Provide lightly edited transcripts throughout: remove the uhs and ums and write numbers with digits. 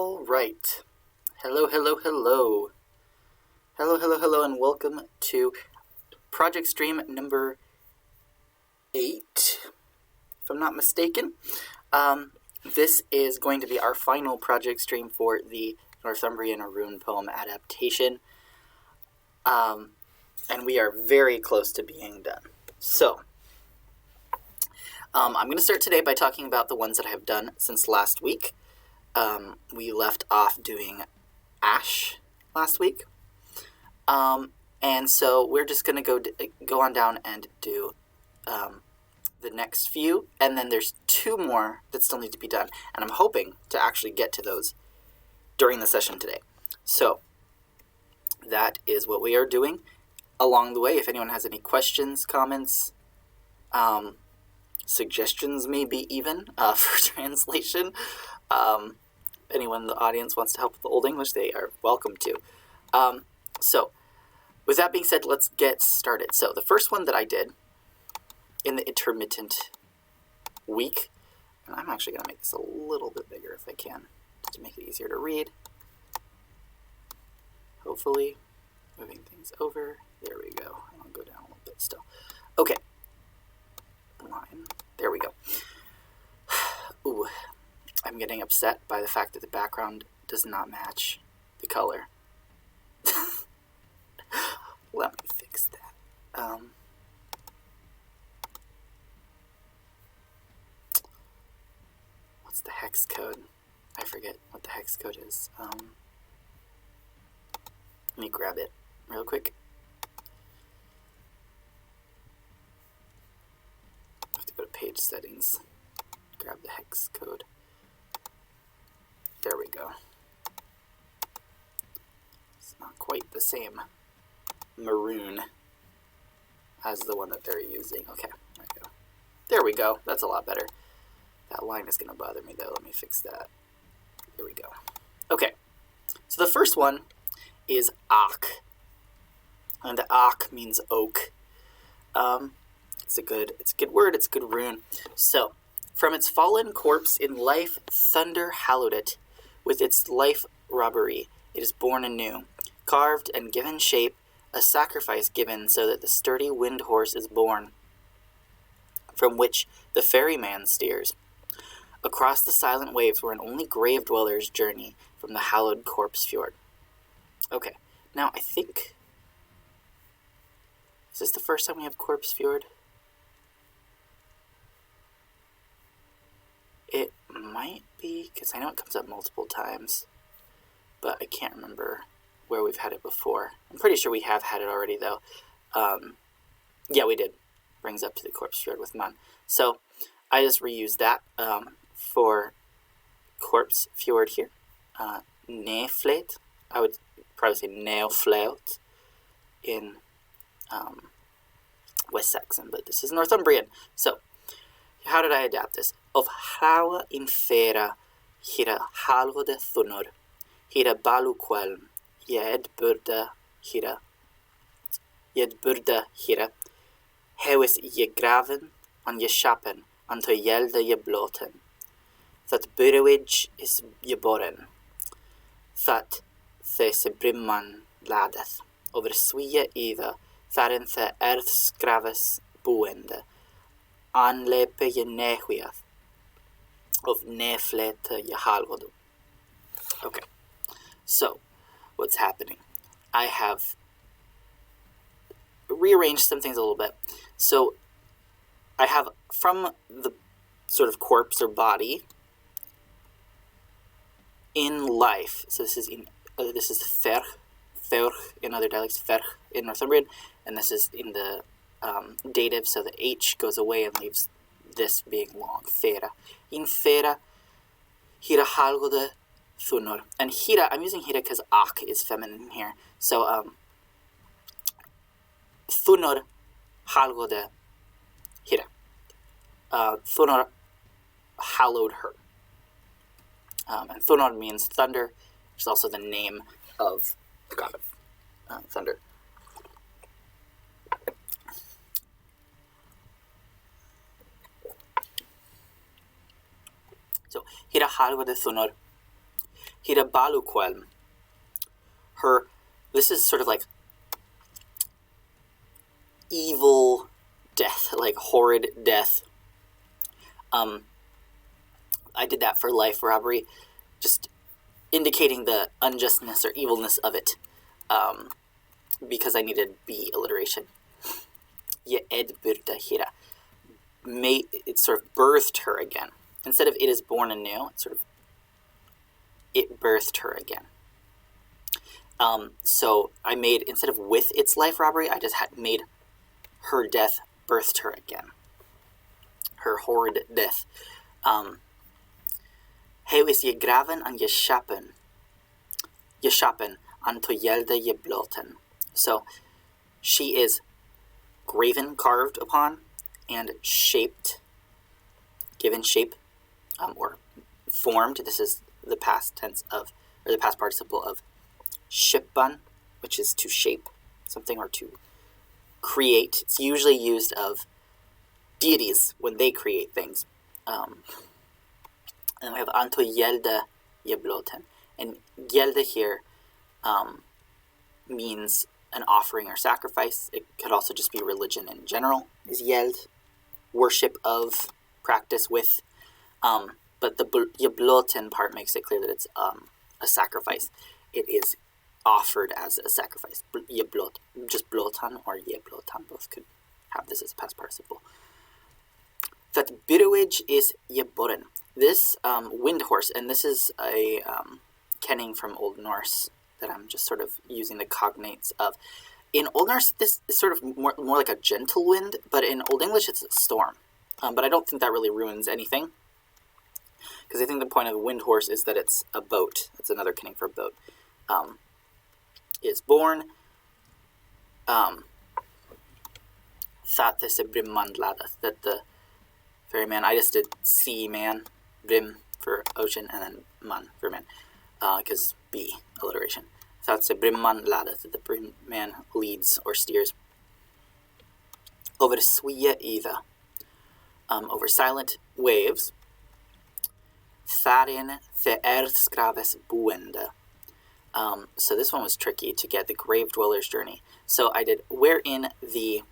All right. Hello, hello, hello. Hello, hello, hello, and welcome to project stream number 8, if I'm not mistaken. This is going to be our final project stream for the Northumbrian rune poem adaptation. And we are very close to being done. So, I'm going to start today by talking about the ones that I have done since last week. We left off doing Ash last week. And so we're just going to go on down and do the next few. And then there's 2 more that still need to be done. And I'm hoping to actually get to those during the session today. So that is what we are doing. Along the way, if anyone has any questions, comments, suggestions maybe even for translation, anyone in the audience wants to help with the Old English, they are welcome to. So with that being said, let's get started. So the first one that I did in the intermittent week, and I'm actually going to make this a little bit bigger if I can, to make it easier to read. Hopefully, moving things over. There we go. I'll go down a little bit still. Okay. Line. There we go. Ooh. I'm getting upset by the fact that the background does not match the color. Let me fix that. What's the hex code? I forget what the hex code is. Let me grab it real quick. I have to go to page settings. Grab the hex code. There we go. It's not quite the same maroon as the one that they're using. Okay, there we go. There we go. That's a lot better. That line is going to bother me though. Let me fix that. There we go. Okay, so the first one is ak. And ak means oak. It's a good word. It's a good rune. So, from its fallen corpse in life, thunder hallowed it. With its life robbery, it is born anew, carved and given shape, a sacrifice given so that the sturdy wind horse is born, from which the ferryman steers. Across the silent waves where an only grave dwellers journey from the hallowed corpse fjord. Okay, now I think... Is this the first time we have corpse fjord? It might be, because I know it comes up multiple times, but I can't remember where we've had it before. I'm pretty sure we have had it already, though. Yeah, we did. Brings up to the corpse fjord with Man. So I just reused that for corpse fjord here. Neeflet. I would probably say neoflaut in West Saxon, but this is Northumbrian. So, how did I adapt this? Of hlawa infera hira halgode thunor, hira baluquelm, jedburda hira, hewis je graven an je schappen, anto jelde je bloten, that burewij is je borren, that the se brimman ladeth, over swie either, therein the earth's gravis boende, anlepe je nehuiath, of neflete je halgodu. Okay, so what's happening? I have rearranged some things a little bit. So I have from the sort of corpse or body in life. So this is ferch in other dialects, ferch in Northumbrian, and this is in the dative, so the H goes away and leaves this being long. Fera. In fera, hira halgode thunor. And hira, I'm using hira because ak is feminine here. So, thunor halgode hira. Thunor hallowed her. And thunor means thunder, which is also the name of the god of thunder. So, hira halgode thunor Hirabaluquelm. This is sort of like evil death, like horrid death. I did that for life robbery, just indicating the unjustness or evilness of it, because I needed B alliteration. Ye edbyrda hira. It sort of birthed her again. Instead of it is born anew, it birthed her again. So I made, instead of with its life robbery, I just made her death birthed her again. Her horrid death. Hij is je graven en je schapen an to yelde je bloten. So she is graven, carved upon, and shaped, given shape, or formed. This is the past tense of, or the past participle of shippan, which is to shape something or to create. It's usually used of deities when they create things. And we have anto yelde jebloten. And yelde here means an offering or sacrifice. It could also just be religion in general, is yeld, worship of, practice with. But the jebloten part makes it clear that it's a sacrifice. It is offered as a sacrifice. Jeblot, just blotan or jeblotan, both could have this as a past participle. That biruage is jeboren. This wind horse, and this is a kenning from Old Norse that I'm just sort of using the cognates of. In Old Norse, this is sort of more like a gentle wind, but in Old English, it's a storm. But I don't think that really ruins anything, because I think the point of the wind horse is that it's a boat. It's another kenning for boat. Is born. That this brimmanladas, that the ferryman. I just did sea man, brim for ocean, and then man for man, because B alliteration. That's the brimmanladas, that the brim man leads or steers. Over Swia Eva, over silent waves. Tharin the Earthskraves Buende. So this one was tricky to get, the grave dweller's journey. So I did wherein the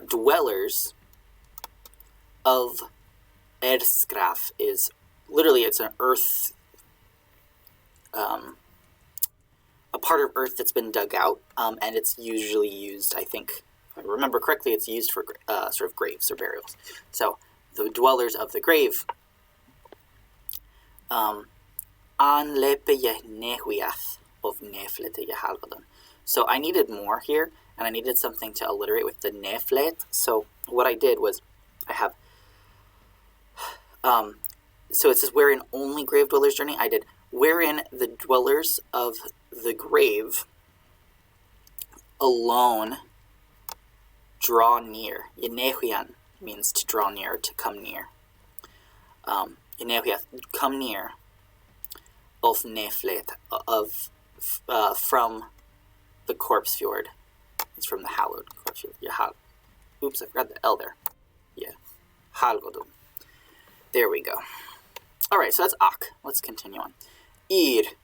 dwellers of Erskraf is literally, it's an earth, a part of earth that's been dug out, and it's usually used, I think, if I remember correctly, it's used for sort of graves or burials. So the dwellers of the grave. An lepe je nehuiath of neflete je halvadon. So I needed more here, and I needed something to alliterate with the neflet. So what I did was, I have, so it says wherein only grave dwellers journey. I did wherein the dwellers of the grave alone draw near. Yenehuian means to draw near, to come near. Yenehuiath, come near. Of neflet, from the corpse fjord. It's from the hallowed corpse fjord. Oops, I forgot the L there. Yeah. Halgodum. There we go. Alright, so that's ak. Let's continue on. Ir.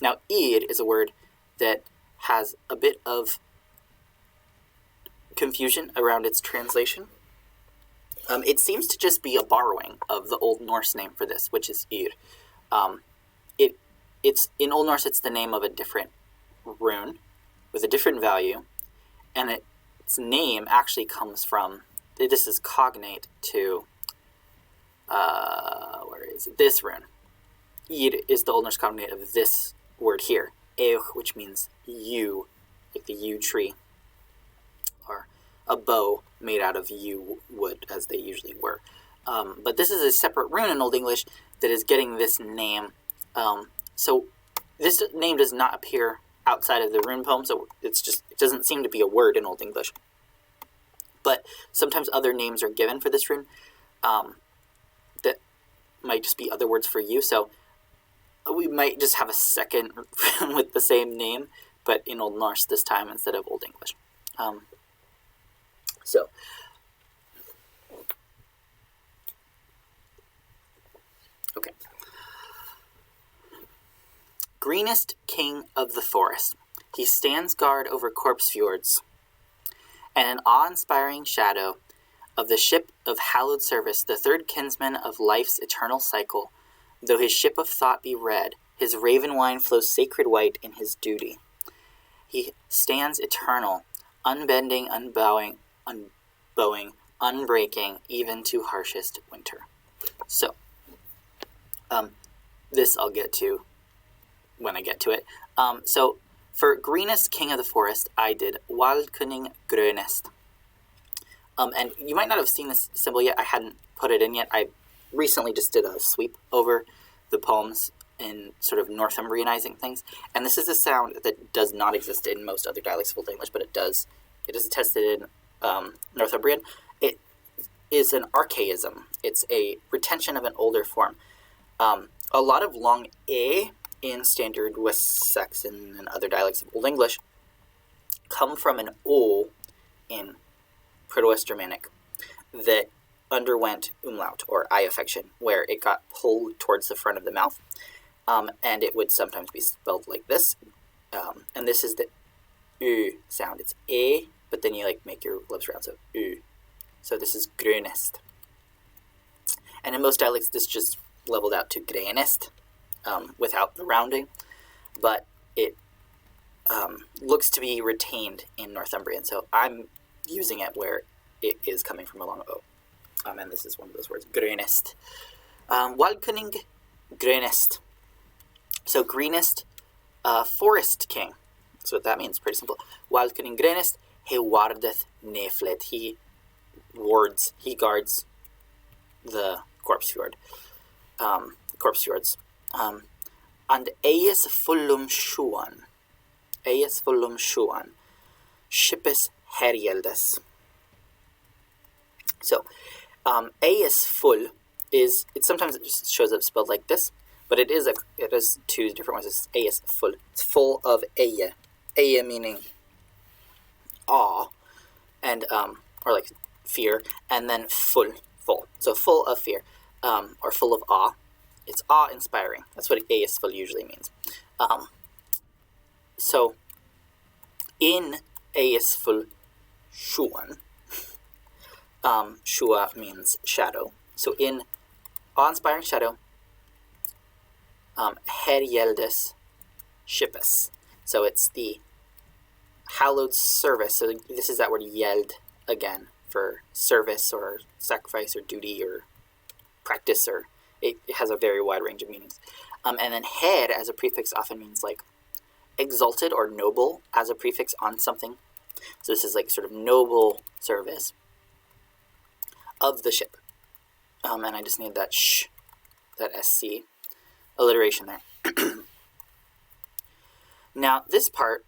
Now, ir is a word that has a bit of confusion around its translation. It seems to just be a borrowing of the Old Norse name for this, which is ir. It's in Old Norse, it's the name of a different rune with a different value, and its name actually comes from, this is cognate to, where is it? This rune. Ir is the Old Norse cognate of this word here, eich, which means yew, like the yew tree, or a bow made out of yew wood, as they usually were. But this is a separate rune in Old English that is getting this name. So this name does not appear outside of the rune poem, so it doesn't seem to be a word in Old English. But sometimes other names are given for this rune that might just be other words for you. So we might just have a second rune with the same name, but in Old Norse this time instead of Old English. Okay. greenest king of the forest. He stands guard over corpse fjords, and an awe-inspiring shadow of the ship of hallowed service, the third kinsman of life's eternal cycle. Though his ship of thought be red, his raven wine flows sacred white in his duty. He stands eternal, unbending, unbowing, unbreaking, even to harshest winter. So, this I'll get to when I get to it. So, for greenest king of the forest, I did Waldkunning grönest. And you might not have seen this symbol yet. I hadn't put it in yet. I recently just did a sweep over the poems in sort of Northumbrianizing things. And this is a sound that does not exist in most other dialects of Old English, but it does. It is attested in Northumbrian. It is an archaism. It's a retention of an older form. A lot of long A in Standard West Saxon and other dialects of Old English come from an O in Proto-West Germanic that underwent umlaut, or eye affection, where it got pulled towards the front of the mouth, and it would sometimes be spelled like this, and this is the U sound. It's A, but then you make your lips round, so U. So this is grönest. And in most dialects, this just leveled out to grönest, without the rounding, but it looks to be retained in Northumbrian, so I'm using it where it is coming from a long O. And this is one of those words, grönest. Waldkunning grönest. So greenest forest king. That's what that means, pretty simple. Waldkunning grönest, he wardeth neflet. He guards the corpse fjord. Corpse fjords. And eies fullum sjuan. Eies fullum sjuan. Shippes herjeldes. So, eies full is, sometimes it just shows up spelled like this, but it is two different ones. It's eies full. It's full of eie. Eie meaning awe, and or like fear, and then full. So full of fear, or full of awe. It's awe-inspiring. That's what eies full usually means. So in eies full sjuan, sjua means shadow. So in awe-inspiring shadow, herjeldes shippes. So it's the hallowed service. So this is that word yeld again for service or sacrifice or duty or practice, or it has a very wide range of meanings. And then her as a prefix often means like exalted or noble as a prefix on something. So this is like sort of noble service of the ship. And I just need that sh, that SC alliteration there. Now this part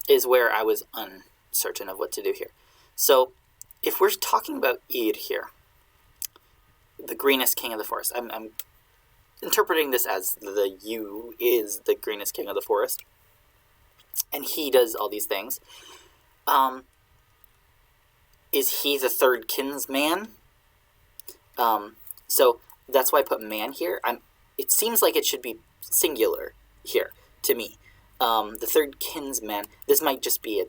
is where I was uncertain of what to do here. So if we're talking about Eid here, the greenest king of the forest, I'm interpreting this as the U is the greenest king of the forest, and he does all these things. Is he the third kinsman? So that's why I put man here. It seems like it should be singular here to me. The third kinsman. This might just be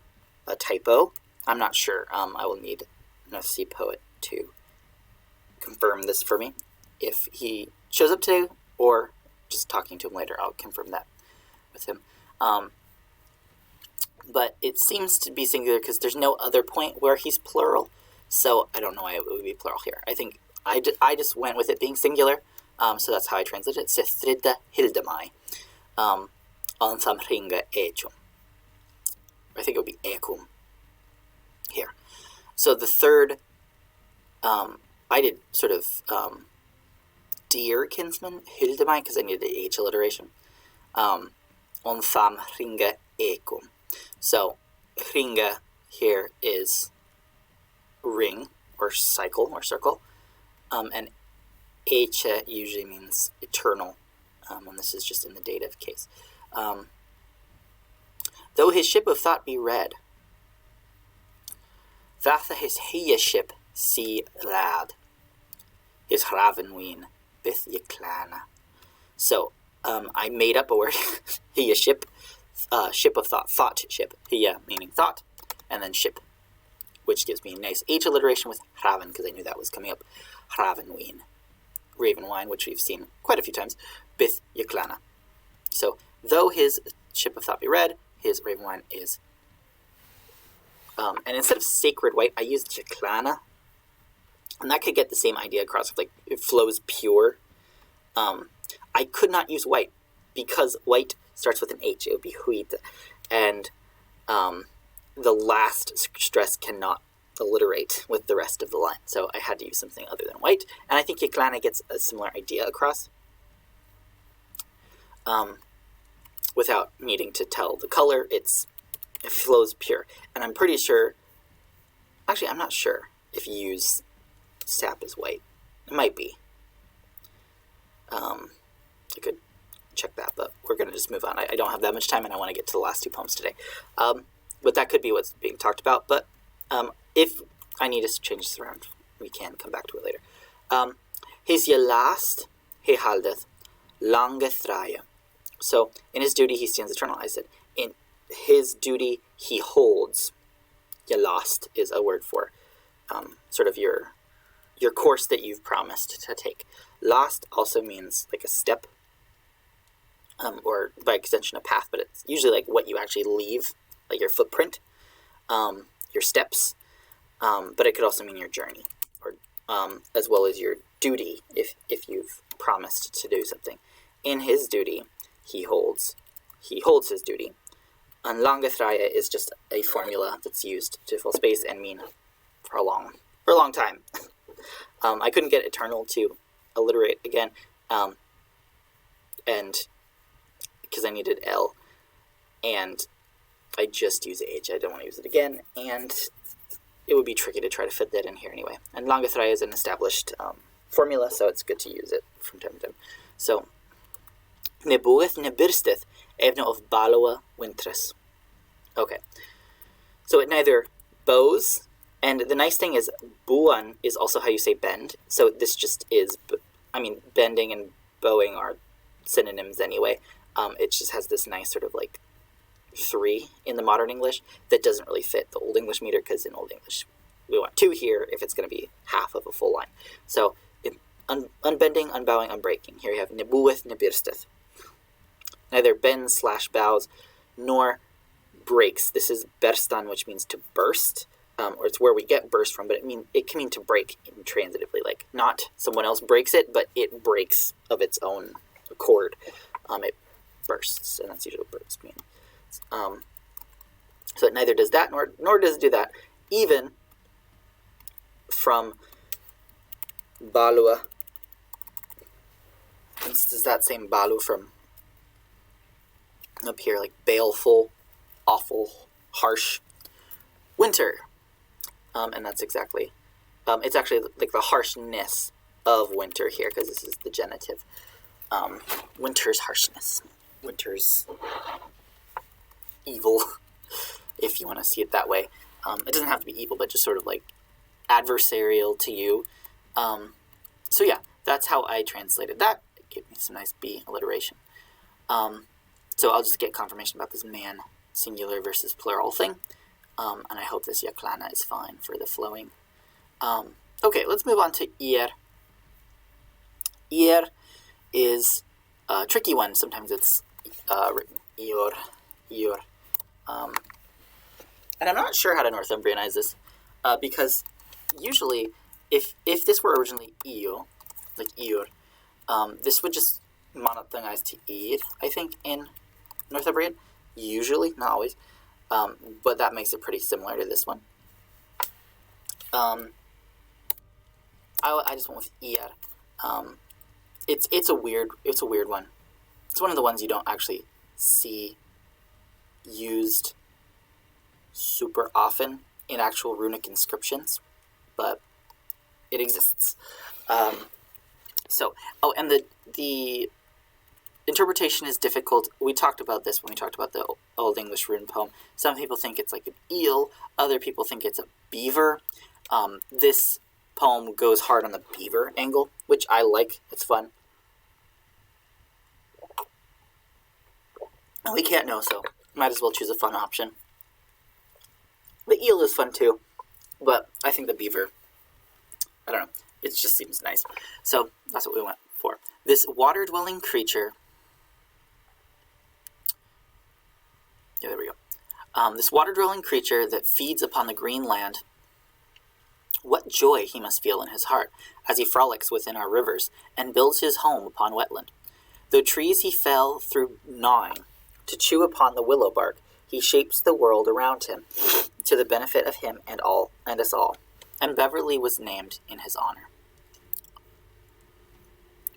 a typo. I'm not sure. I will need an FC poet to confirm this for me. If he shows up today, or just talking to him later, I'll confirm that with him. But it seems to be singular because there's no other point where he's plural. So I don't know why it would be plural here. I think I just went with it being singular. So that's how I translate it. Sethrida hildamai. Northumringa echum. I think it would be ecum here. So the third, I did sort of dear kinsman, hildamai, because I needed the H alliteration. Northumringa ecum. So ringa here is ring, or cycle, or circle. And eche usually means eternal, and this is just in the dative case. Though his ship of thought be red, vatha his hia ship see lad, his raven ween byth yaclana. So I made up a word. Hiya ship. Ship of thought. Thought ship. Hiya meaning thought. And then ship, which gives me a nice H alliteration with hraven, because I knew that was coming up. Hravenween. Raven wine, which we've seen quite a few times. Byth yaclana. So, though his ship of thought be red, his raven wine is. And instead of sacred white, I used yaclana. And that could get the same idea across, like it flows pure. I could not use white because white starts with an H. It would be huit. And the last stress cannot alliterate with the rest of the line. So I had to use something other than white. And I think yaclana gets a similar idea across. Without needing to tell the color, it flows pure. And I'm pretty sure, actually I'm not sure if you use sap as white. It might be. I could check that, but we're going to just move on. I don't have that much time, and I want to get to the last two poems today. But that could be what's being talked about. But if I need to change this around, we can come back to it later. His last he haldeth lange thraya. So in his duty he stands eternal. I said in his duty he holds. Yalast is a word for sort of your course that you've promised to take. Last also means like a step, or by extension a path, but it's usually like what you actually leave, like your footprint, your steps, but it could also mean your journey, or as well as your duty if you've promised to do something. In his duty, he holds his duty. And lange thraya is just a formula that's used to fill space and mean for a long time. I couldn't get eternal to alliterate again, and because I needed L, and I just use H. I don't want to use it again, and it would be tricky to try to fit that in here anyway. And lange thraya is an established formula, so it's good to use it from time to time. So, nebueth nebirsteth evne of baloa wintres. Okay, so it neither bows. And the nice thing is, buan is also how you say bend. So this just is, bending and bowing are synonyms anyway. It just has this nice sort of like 3 in the modern English that doesn't really fit the Old English meter, because in Old English we want 2 here if it's going to be half of a full line. So unbending, unbowing, unbreaking. Here you have nebueth nebirsteth. Neither bends / bows nor breaks. This is berstan, which means to burst. Or it's where we get burst from, but it can mean to break intransitively, like not someone else breaks it, but it breaks of its own accord. It bursts, and that's usually what bursts mean. So it neither does that, nor does it do that, even from balua. This is that same balu from up here, like baleful, awful, harsh, winter. And that's exactly, it's actually like the harshness of winter here, because this is the genitive. Winter's harshness. Winter's evil, if you want to see it that way. It doesn't have to be evil, but just sort of like adversarial to you. So yeah, that's how I translated that. It gave me some nice B alliteration. So I'll just get confirmation about this man singular versus plural thing. And I hope this yaclana is fine for the flowing. Okay, let's move on to ir. Ir is a tricky one. Sometimes it's written ior. And I'm not sure how to northumbrianize this, because usually if this were originally io, like ior, this would just monophthongize to ir, I think, in Northumbrian. Usually, not always. But that makes it pretty similar to this one. I just went with ir. It's a weird one. It's one of the ones you don't actually see used super often in actual runic inscriptions, but it exists. And the interpretation is difficult. We talked about this when we talked about the Old English rune poem. Some people think it's like an eel. Other people think it's a beaver. This poem goes hard on the beaver angle, which I like. It's fun. We can't know, so might as well choose a fun option. The eel is fun too, but I think the beaver, I don't know, it just seems nice. So that's what we went for. This water-dwelling creature, yeah, there we go. This water-dwelling creature that feeds upon the green land, what joy he must feel in his heart as he frolics within our rivers and builds his home upon wetland. Though trees he fell through gnawing, to chew upon the willow bark, he shapes the world around him, to the benefit of him and us all. And Beverly was named in his honor.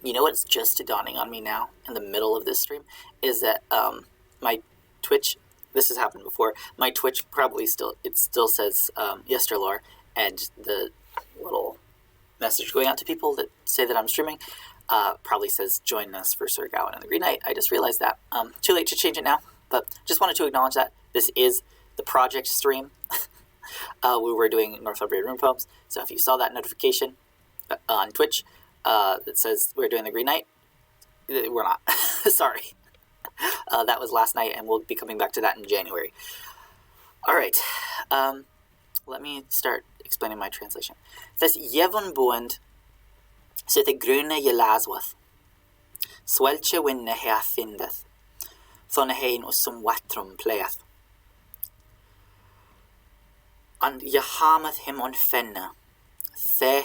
You know what's just dawning on me now, in the middle of this stream, is that my Twitch, this has happened before, my Twitch probably still says Yesterlore, and the little message going out to people that say that I'm streaming probably says join us for Sir Gawain and the Green Knight. I just realized that. Too late to change it now, but just wanted to acknowledge that this is the project stream. We were doing Northumbrian rune poems, so if you saw that notification on Twitch that says we're doing the Green Knight, we're not. Sorry. That was last night, and we'll be coming back to that in January. Alright, let me start explaining my translation. It says, Jevonboend sitter grunne Jelazwath, swelche winne hea findeth, thonne hein og som watrum playeth. And Yahamath him on fenne, the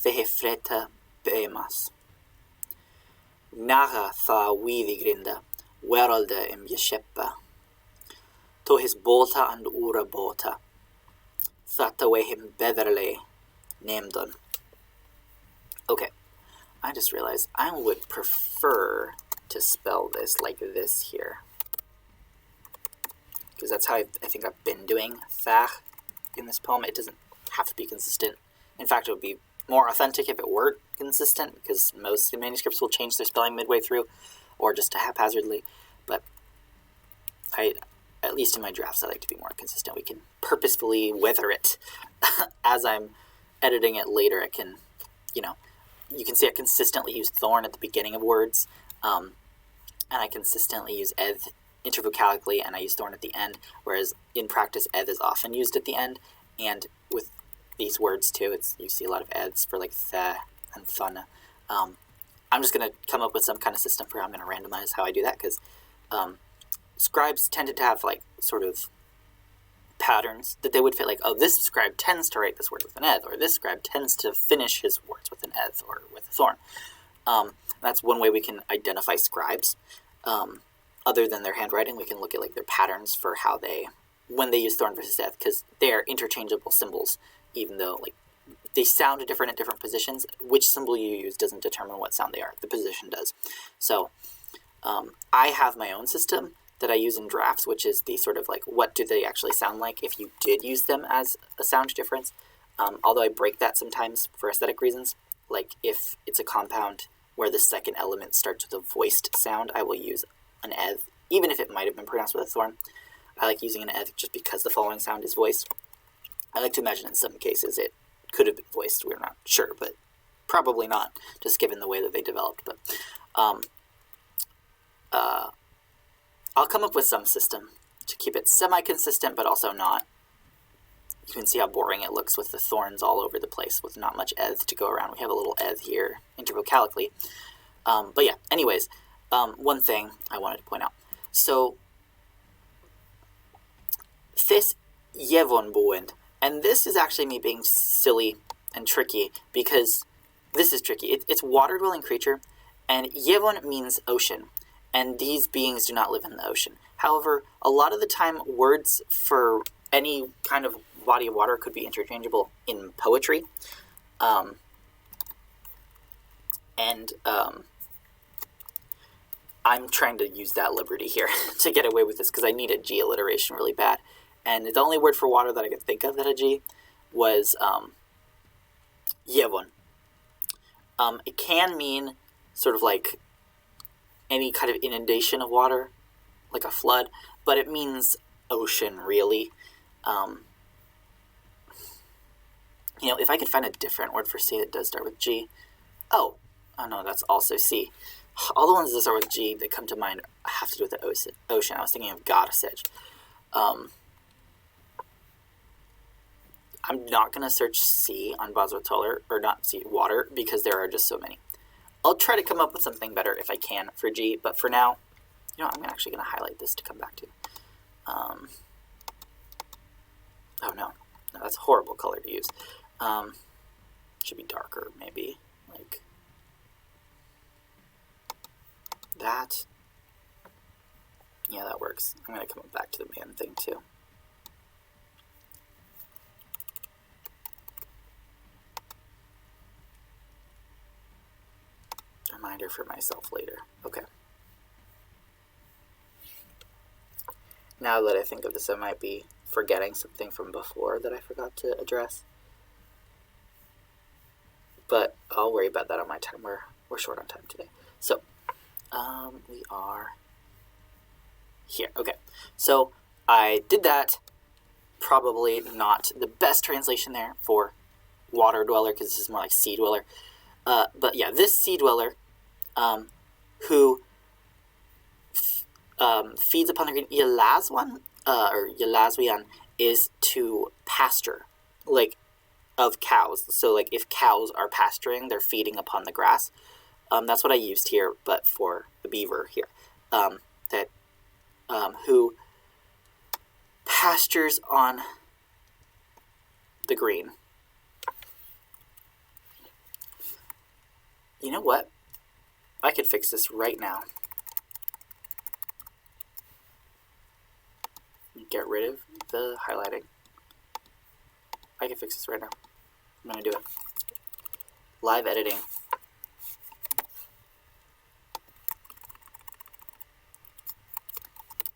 freta bemas. Naga tha weedi grinda, weralde im Yesheppa. To his bota and ura bota, that away him beverly named on. Okay, I just realized I would prefer to spell this like this here, because that's how I think I've been doing thach in this poem. It doesn't have to be consistent. In fact, it would be more authentic if it were consistent, because most manuscripts will change their spelling midway through, or just haphazardly. But at least in my drafts, I like to be more consistent. We can purposefully weather it. As I'm editing it later, I can, you can see I consistently use thorn at the beginning of words, and I consistently use eth intervocalically, and I use thorn at the end, whereas in practice, eth is often used at the end, and with these words too, you see a lot of eths for like the and thun. I'm just going to come up with some kind of system for how I'm going to randomize how I do that, because scribes tended to have like sort of patterns that they would fit, like, oh, this scribe tends to write this word with an eth, or this scribe tends to finish his words with an eth or with a thorn. That's one way we can identify scribes. Other than their handwriting, we can look at like their patterns for how when they use thorn versus eth, because they are interchangeable symbols, even though like they sound different at different positions. Which symbol you use doesn't determine what sound they are. The position does. So I have my own system that I use in drafts, which is the sort of like, what do they actually sound like if you did use them as a sound difference. Although I break that sometimes for aesthetic reasons. Like if it's a compound where the second element starts with a voiced sound, I will use an eth, even if it might have been pronounced with a thorn. I like using an eth just because the following sound is voiced. I like to imagine in some cases it could have been voiced. We're not sure, but probably not, just given the way that they developed. But I'll come up with some system to keep it semi-consistent, but also not. You can see how boring it looks with the thorns all over the place, with not much eth to go around. We have a little eth here, intervocalically. But yeah, anyways, one thing I wanted to point out. So, this Jevonboend, and this is actually me being silly and tricky, because this is tricky. It's water-dwelling creature, and Jevon means ocean, and these beings do not live in the ocean. However, a lot of the time, words for any kind of body of water could be interchangeable in poetry. I'm trying to use that liberty here to get away with this, because I need a G alliteration really bad. And the only word for water that I could think of that had a G was Jevon. It can mean sort of like any kind of inundation of water, like a flood, but it means ocean, really. You know, if I could find a different word for sea that does start with G. Oh no, that's also sea. All the ones that start with G that come to mind have to do with the ocean. I was thinking of goddess edge. I'm not going to search sea on Boswatoller, or not sea, water, because there are just so many. I'll try to come up with something better if I can for G, but for now, you know, I'm actually going to highlight this to come back to. Oh no, that's a horrible color to use. Should be darker, maybe, like that. Yeah, that works. I'm going to come back to the man thing too. Reminder for myself later. Okay. Now that I think of this, I might be forgetting something from before that I forgot to address. But I'll worry about that on my time. We're short on time today. So, we are here. Okay. So, I did that. Probably not the best translation there for water dweller, because this is more like sea dweller. But yeah, this sea dweller, who feeds upon the green, Yalazwan, or Yalazwian, is to pasture, like, of cows. So, like, if cows are pasturing, they're feeding upon the grass. That's what I used here, but for the beaver here. Who pastures on the green. You know what? I could fix this right now. Get rid of the highlighting. I can fix this right now. I'm going to do it. Live editing.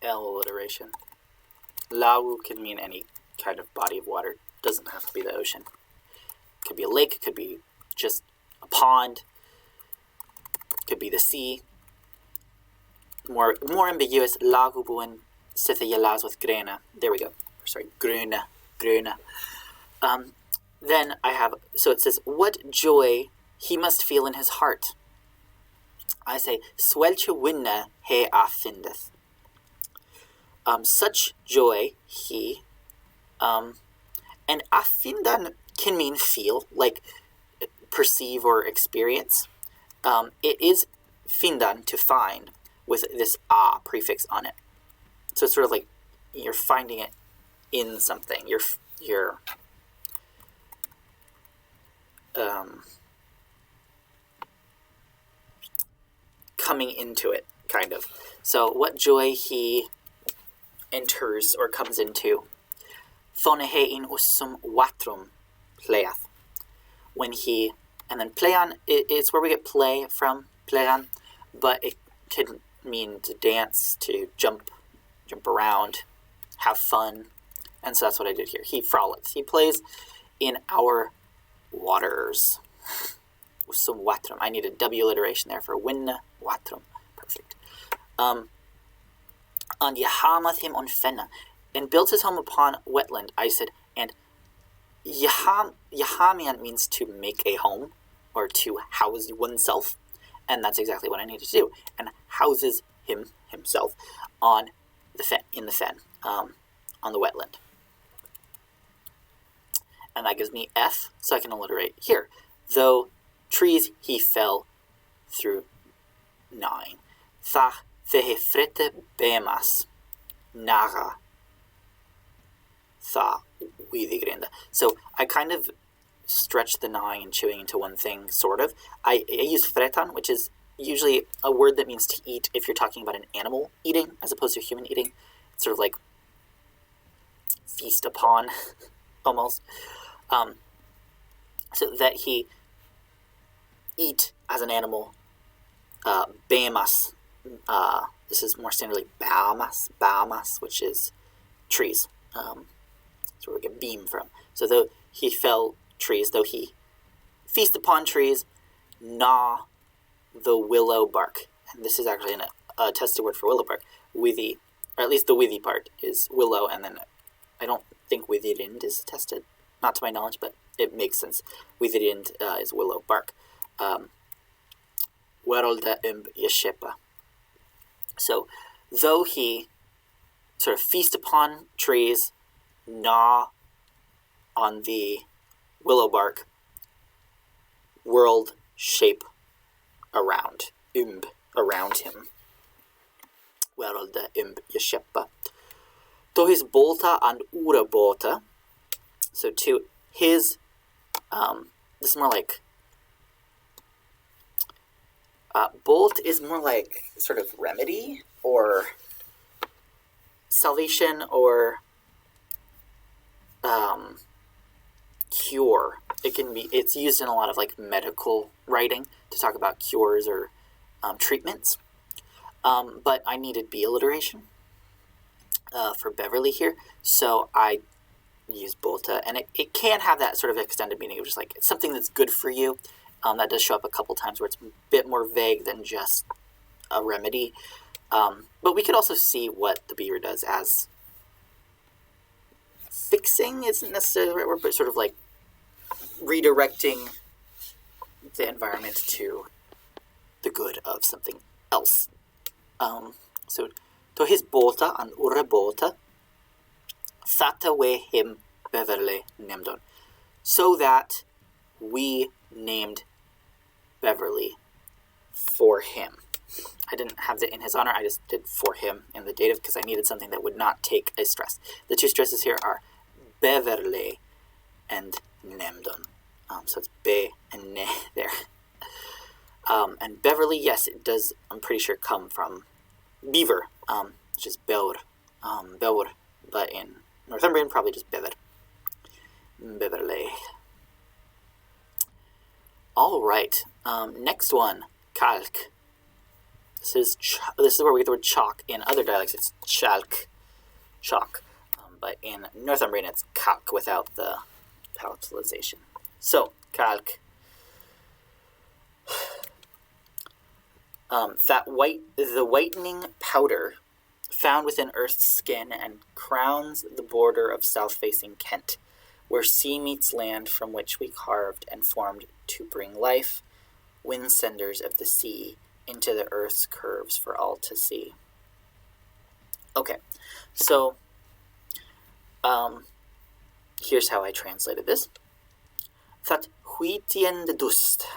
Alliteration. Lau can mean any kind of body of water. Doesn't have to be the ocean. Could be a lake. Could be just a pond. Could be the sea. More ambiguous. Lagubuin sitha with grena. There we go. Sorry, gruna. Then I have, so it says, what joy he must feel in his heart. I say, swelche winna he affindeth. Such joy he, and affindan can mean feel, like perceive or experience. It is findan, to find, with this a prefix on it. So it's sort of like you're finding it in something. You're coming into it, kind of. So what joy he enters or comes into. Thonehein usum watrum playeth. When he, and then playan, it's where we get play from, playan, but it can mean to dance, to jump around, have fun, and so that's what I did here. He frolics. He plays in our waters. Usum watrum. I need a W alliteration there for win watrum. Perfect. And Yahamath him on fenna, and built his home upon wetland, I said, and Yahamian means to make a home, or to house oneself, and that's exactly what I needed to do, and houses himself on the fen, on the wetland. And that gives me F, so I can alliterate here. Though trees he fell through 9. Tha thehefrete bemas naga tha widigrenda. So I kind of stretched the 9 and chewing into one thing, sort of. I use fretan, which is usually a word that means to eat if you're talking about an animal eating as opposed to human eating. It's sort of like feast upon, almost. So that he eat as an animal, bemas. This is more standardly bamas, which is trees. That's where we get beam from. So though he fell trees, though he feast upon trees, gnaw the willow bark. And this is actually a tested word for willow bark. Withy, or at least the withy part is willow, and then I don't think withy is tested, not to my knowledge, but it makes sense. Witherind is willow bark. Werolda yeshepa. So, though he sort of feast upon trees, gnaw on the willow bark, world shape around, around him. Werolda yeshepa. To his bolta and ura bolta. So to his, this is more like, bolt is more like sort of remedy or salvation or cure. It's used in a lot of like medical writing to talk about cures or treatments. But I needed B alliteration for Beverly here, so I used bolta, and it can have that sort of extended meaning of just like it's something that's good for you. That does show up a couple times where it's a bit more vague than just a remedy. But we could also see what the beaver does as fixing isn't necessarily the right word, but sort of like redirecting the environment to the good of something else. So to his bolta and ura bolta, thata we him Beverly Nemdon. So that we named Beverly for him. I didn't have it in his honor, I just did for him in the dative because I needed something that would not take a stress. The two stresses here are Beverly and Nemdon. So it's be and ne there. And Beverly, yes, it does, I'm pretty sure, come from beaver, which is Beur. Beur, but in Northumbrian, probably just Bever. Beverly. All right. Next one, calc. This is where we get the word chalk. In other dialects, it's chalk, chalk. But in Northumbrian, it's calc without the palatalization. So, calc. The whitening powder found within Earth's skin and crowns the border of south-facing Kent, where sea meets land, from which we carved and formed to bring life, wind senders of the sea, into the earth's curves for all to see. Okay, so here's how I translated this. That huitien de dust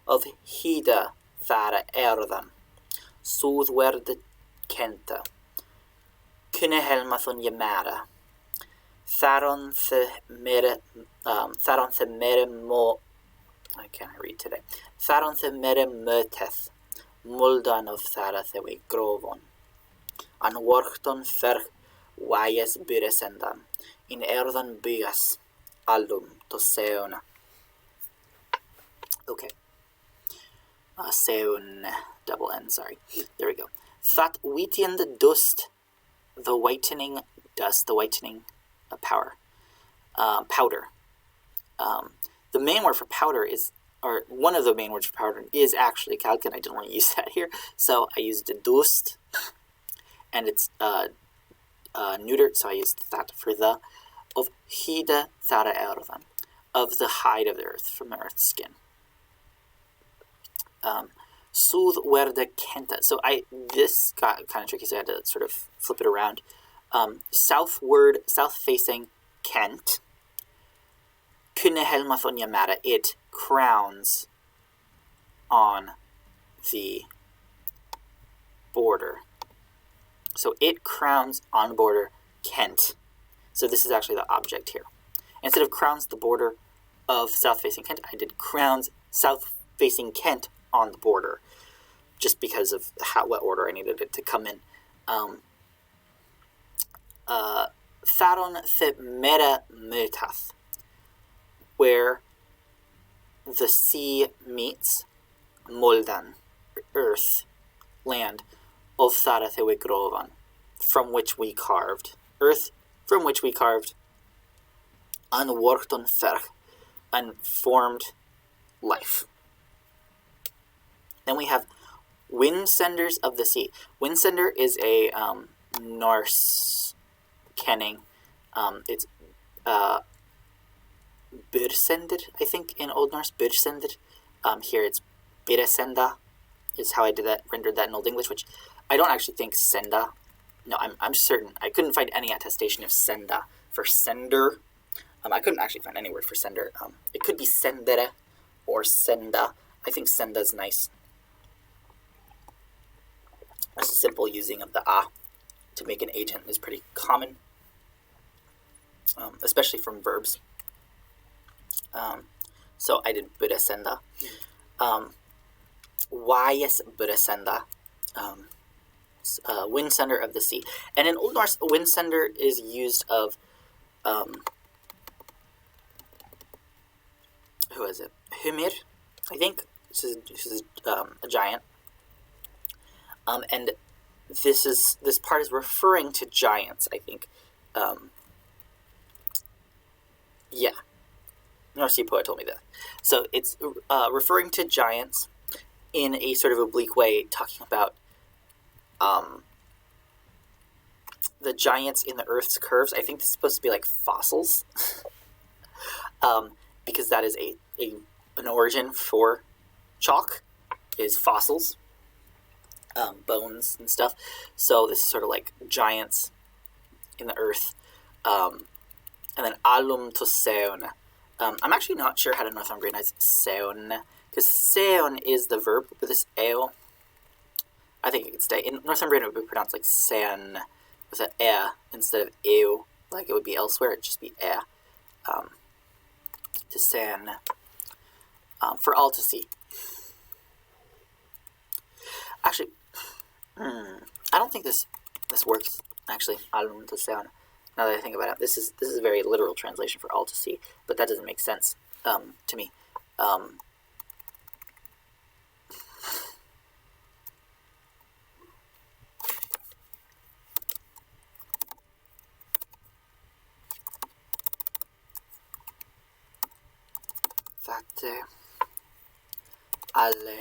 of hida thara erdan, sothwerde kenta, kunne helmathon yamara, tharon the mere mo, I can't read today, tharon the mere möteth, muldan of thara the we grovon, an workton fer wayes byresendan, in erdan byas, aldum to seona. Okay. Seon, double N, sorry. There we go. That wheatian the dust, the whitening dust, the whitening powder. The main word for powder is, or one of the main words for powder is actually calc, and I didn't want to use that here, so I used the dust, and it's neutered, so I used that for the, of hida thara erdan, of the hide of the earth, from the earth's skin. Sooth werde kenta. So this got kind of tricky, so I had to sort of flip it around. Southward, south-facing Kent. Kunne helmathon yamara. It crowns on the border. So it crowns on border Kent. So this is actually the object here. Instead of crowns the border of south-facing Kent, I did crowns south-facing Kent on the border, just because of what order I needed it to come in. Tharon the mera mötath, where the sea meets moldan, earth, land, of thara the grovan, from which we carved, earth, from which we carved, an workton ferch, and formed life. Then we have wind senders of the sea. Wind sender is a Norse kenning. It's Byrsendir, I think, in Old Norse, Byrsendir. Here it's Byrsenda is how I did that, rendered that in Old English, which I don't actually think senda. No, I'm certain. I couldn't find any attestation of senda for sender. I couldn't actually find any word for sender. It could be sendere or senda. I think senda is nice. A simple using of the a to make an agent is pretty common, especially from verbs. So I did Byrsenda. Why is Byrsenda? Windsender of the sea. And in Old Norse, windsender is used of, who is it? Hymir, I think. This is a giant. And this part is referring to giants, I think. Yeah. North Sea poet told me that. So it's referring to giants in a sort of oblique way, talking about the giants in the Earth's curves. I think this is supposed to be like fossils, because that is an origin for chalk, is fossils, bones and stuff. So this is sort of like giants in the Earth. And then alum to seon. I'm actually not sure how to Northumbrianize seon, because seon is the verb with this eo. I think it could stay. In Northumbrian, it would be pronounced like seon with an e instead of ew, like it would be elsewhere. It'd just be e. To seon, for all to see. Actually, I don't think this works. Actually, alum to seon. Now that I think about it, this is a very literal translation for all to see, but that doesn't make sense to me. Fate alle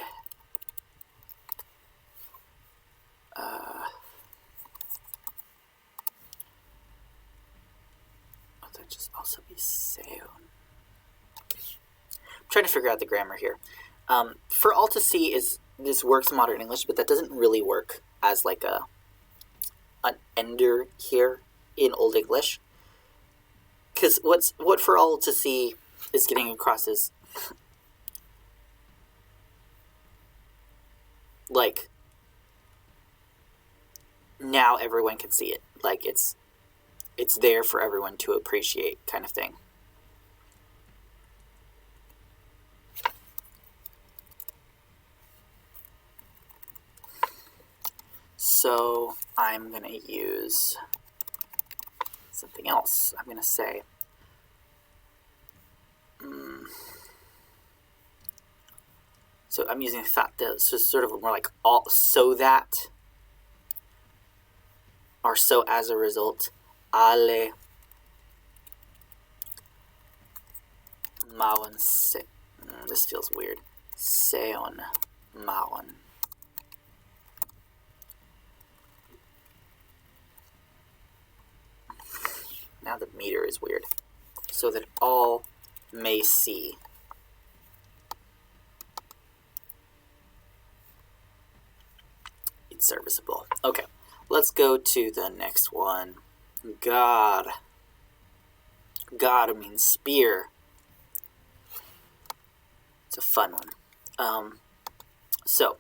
that just also be seon. I'm trying to figure out the grammar here. For all to see this works in modern English, but that doesn't really work as like an ender here in Old English. Because what for all to see is getting across is like now everyone can see it. Like it's there for everyone to appreciate, kind of thing. So I'm going to use something else. I'm going to say so I'm using that, so sort of more like all, so that, or so as a result. Ale maon se. This feels weird. Seon maon. Now the meter is weird. So that all may see. It's serviceable. Okay, let's go to the next one. God. God means spear. It's a fun one. So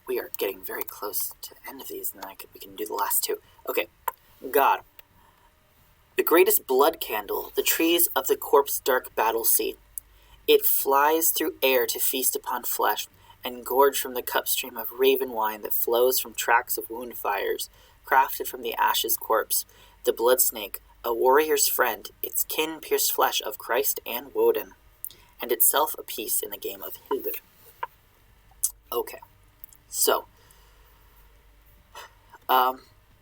we are getting very close to the end of these, and then we can do the last two. Okay, God. The greatest blood candle, the trees of the corpse dark battle sea. It flies through air to feast upon flesh, and gorge from the cup stream of raven wine that flows from tracks of wound fires, crafted from the ashes corpse. The blood snake, a warrior's friend, its kin pierced flesh of Christ and Woden, and itself a piece in the game of Hildur. Okay, so,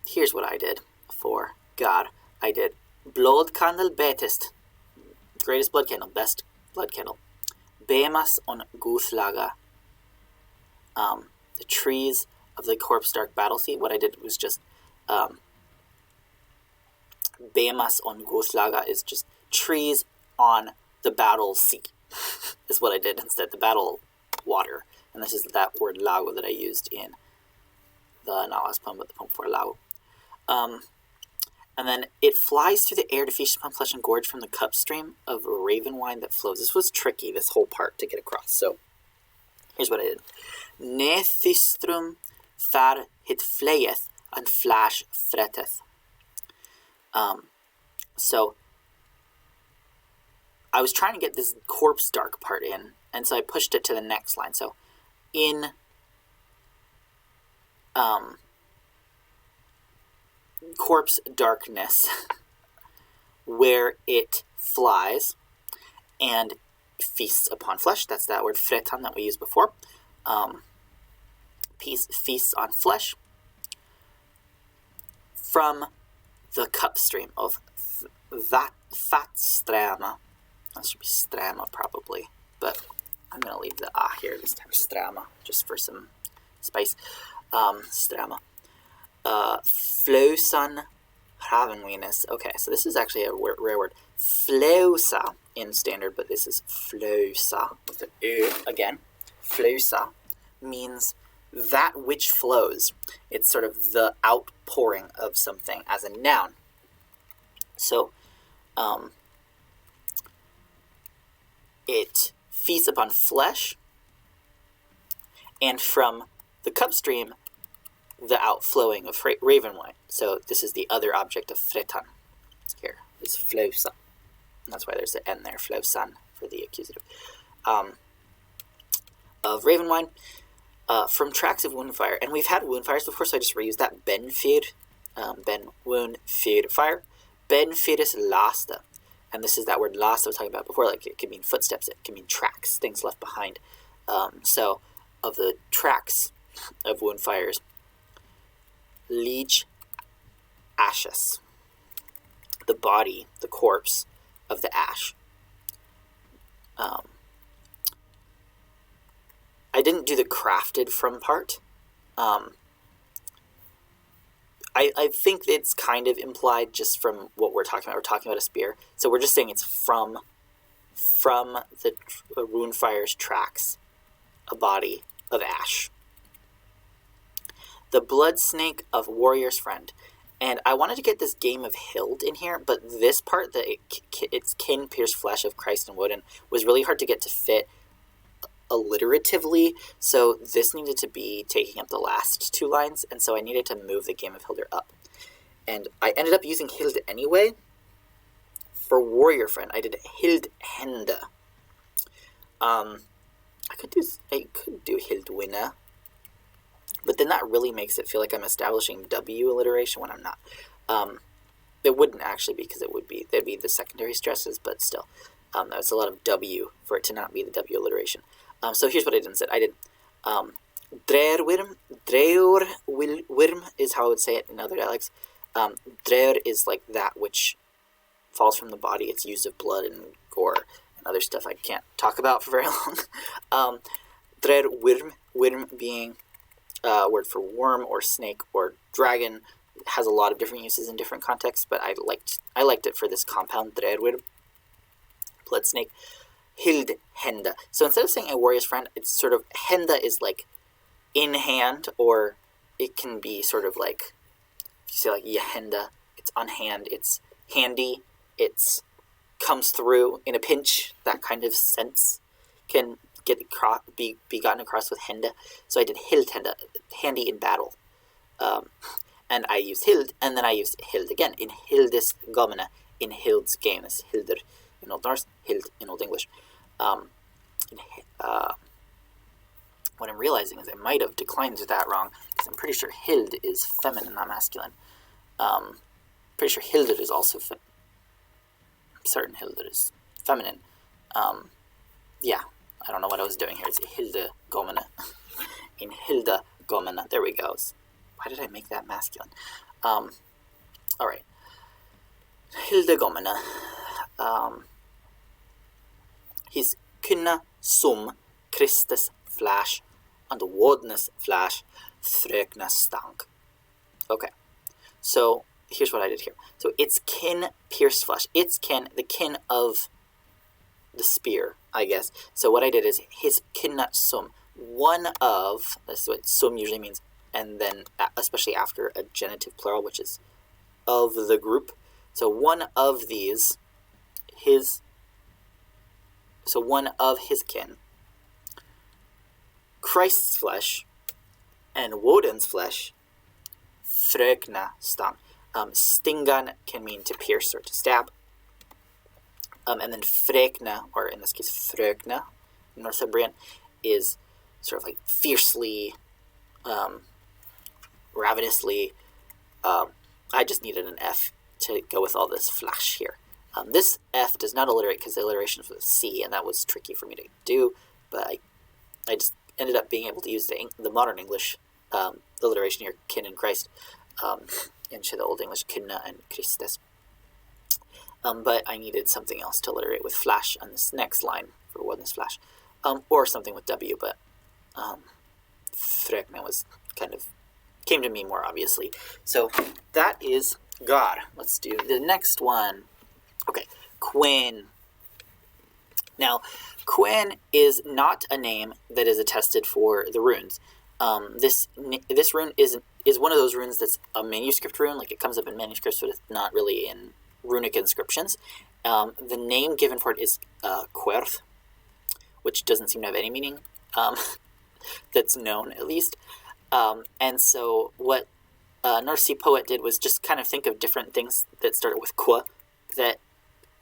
here's what I did for God. I did blodcandle betest, greatest blood candle, best blood candle. Bemas on Guthlaga, the trees of the corpse dark battle sea. What I did was just Bemas on Guthlaga is just trees on the battle sea is what I did instead, the battle water. And this is that word lago that I used in the not last poem, but the poem before lago. And then it flies through the air to feast upon flesh and gorge from the cup stream of raven wine that flows. This was tricky, this whole part, to get across. So here's what I did. Nethystrum thar hit flayeth and flash fretteth. So I was trying to get this corpse dark part in, and so I pushed it to the next line. So in corpse darkness, where it flies and feasts upon flesh. That's that word fretan that we used before. Feasts on flesh from the cup stream of that strama. That should be strama probably, but I'm going to leave the here this time, strama, just for some spice. Strama. Flausan havenliness. Okay, so this is actually a rare word. Flausa in standard, but this is flausa with an U again. Flausa means that which flows. It's sort of the outpouring of something as a noun. So, it feasts upon flesh, and from the cup stream, the outflowing of raven wine. So this is the other object of fretan. Here is flausa. That's why there's an N there, flausan, for the accusative. Of raven wine, from tracks of wound fire. And we've had wound fires before, so I just reused that. Ben fyr, ben wound fyr fire. Ben fyris lasta. And this is that word lasta I was talking about before. Like, it can mean footsteps, it can mean tracks, things left behind. So of the tracks of wound fires, leech ashes, the body, the corpse of the ash. I didn't do the crafted from part. I think it's kind of implied just from what we're talking about. We're talking about a spear, so we're just saying it's from the rune fire's tracks, a body of ash. The blood snake of warrior's friend. And I wanted to get this game of Hild in here, but this part, that it's kin pierced flesh of Christ and Woden, was really hard to get to fit alliteratively, so this needed to be taking up the last two lines, and so I needed to move the game of Hilder up. And I ended up using Hild anyway. For warrior friend, I did Hild Henda. I could do Hildwina, but then that really makes it feel like I'm establishing W alliteration when I'm not. It wouldn't actually be, because there'd be the secondary stresses, but still. That's a lot of W for it to not be the W alliteration. So here's what I did instead. I did Dreurwyrm. Dreurwyrm is how I would say it in other dialects. Dreur is like that which falls from the body. It's used of blood and gore and other stuff I can't talk about for very long. Dreurwyrm, wyrm being a word for worm or snake or dragon. It has a lot of different uses in different contexts, but I liked it for this compound, Dreurwyrm, blood snake. Hild Henda. So instead of saying a warrior's friend, it's sort of, Henda is like in hand, or it can be sort of like, if you say like Yahenda, it's on hand, it's handy, it's comes through in a pinch, that kind of sense can be gotten across with Henda. So I did Hild Henda, handy in battle. And I used Hild, and then I used Hild again in Hildis Gomina, in Hild's game. It's Hilder in Old Norse, Hild in Old English. What I'm realizing is I might have declined that wrong, because I'm pretty sure Hild is feminine, not masculine. Pretty sure Hilder is also I'm certain Hilder is feminine. Yeah, I don't know what I was doing here. It's Hilde Gomina. In Hilde Gomina. There we go. Why did I make that masculine? Alright. Hilde Gomina. His kunna som Kristus flash and the wodness flash frökna stank. Okay, so here's what I did here. So it's kin pierced flesh. It's kin, the kin of the spear, I guess. So what I did is his kinna sum, one of, this is what sum usually means, and then especially after a genitive plural, which is of the group. So one of these, one of his kin, Christ's flesh, and Woden's flesh, frökna stang. Stingan can mean to pierce or to stab. And then fräkna, or in this case frökna, Northumbrian, is sort of like fiercely, ravenously. I just needed an F to go with all this flash here. This F does not alliterate because the alliteration is with a C, and that was tricky for me to do, but I just ended up being able to use the modern English alliteration here, kin and Christ, into the Old English kinna and Christes. But I needed something else to alliterate with flash on this next line for Woden's flash, or something with W, but frökna was kind of, came to me more obviously. So that is God. Let's do the next one. Okay, Quinn. Now, Quinn is not a name that is attested for the runes. This rune is one of those runes that's a manuscript rune, like it comes up in manuscripts, but it's not really in runic inscriptions. The name given for it is Querth, which doesn't seem to have any meaning, that's known at least. And so what North Sea poet did was just kind of think of different things that started with Qua that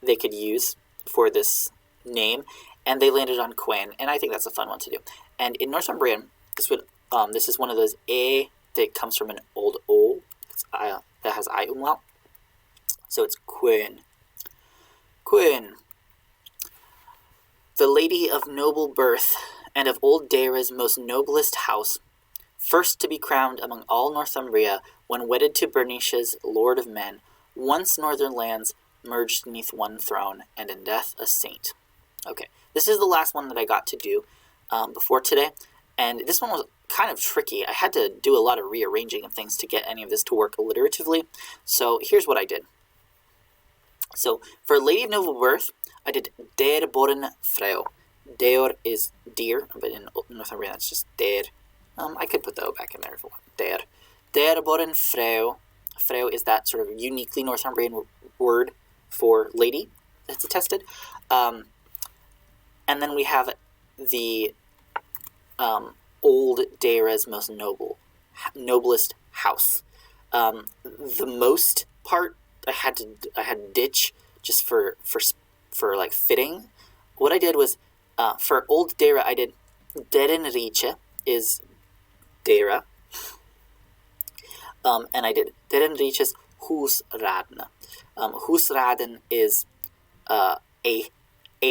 they could use for this name, and they landed on Quinn, and I think that's a fun one to do. And in Northumbrian, this is one of those A that comes from an old O that has I umlaut. So it's Quinn. Quinn, the lady of noble birth and of old Deira's most noblest house, first to be crowned among all Northumbria when wedded to Bernice's lord of men, once northern lands merged neath one throne, and in death a saint. Okay, this is the last one that I got to do before today, and this one was kind of tricky. I had to do a lot of rearranging of things to get any of this to work alliteratively, so here's what I did. So for Lady of Noble Birth, I did Der Boren Freo. Der is deer, but in Northumbrian that's just der. I could put the O back in there if I want. Der. Der Boren Freo. Freo is that sort of uniquely Northumbrian word for lady that's attested. And then we have the old Deira's most noblest house. The most part I had to ditch just for like fitting. What I did was for old Deira I did Deren Riche is Deira, and I did Deren Riches Husraden. Husraden is a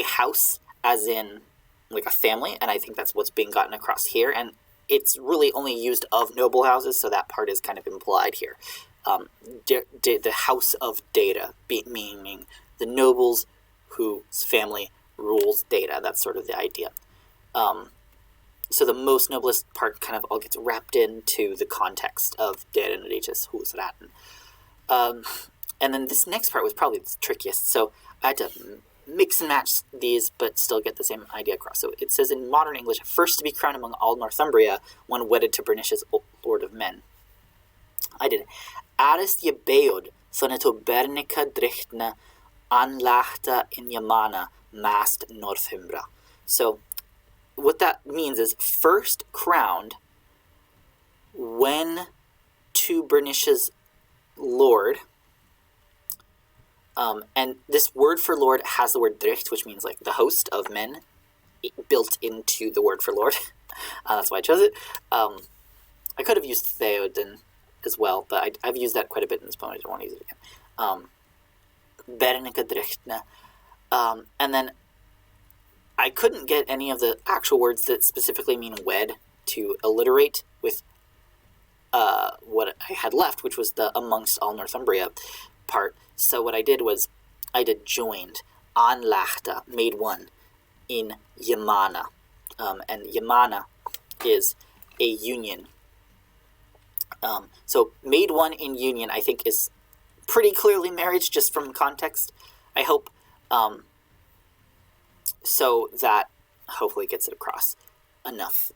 house, as in like a family, and I think that's what's being gotten across here, and it's really only used of noble houses, so that part is kind of implied here. The house of Deira, meaning the nobles whose family rules Deira. That's sort of the idea. So the most noblest part kind of all gets wrapped into the context of Deren Riches Husraden. And then this next part was probably the trickiest, so I had to mix and match these, but still get the same idea across. So it says in modern English, first to be crowned among all Northumbria when wedded to Bernice's lord of men. I did Arist je beod, soneto Bernica drichtna, anlachta in Yamana, mast Northumbra. So what that means is first crowned when to Bernice's lord. And this word for lord has the word dricht, which means like the host of men, built into the word for lord. That's why I chose it. I could have used Theoden as well, but I've used that quite a bit in this poem. I don't want to use it again. Bernica drichtna. And then I couldn't get any of the actual words that specifically mean wed to alliterate with what I had left, which was the amongst all Northumbria part. So what I did was I did joined, anlachta, made one, in Yamana. And Yamana is a union. So made one in union, I think, is pretty clearly marriage just from context, I hope. so that hopefully gets it across enough.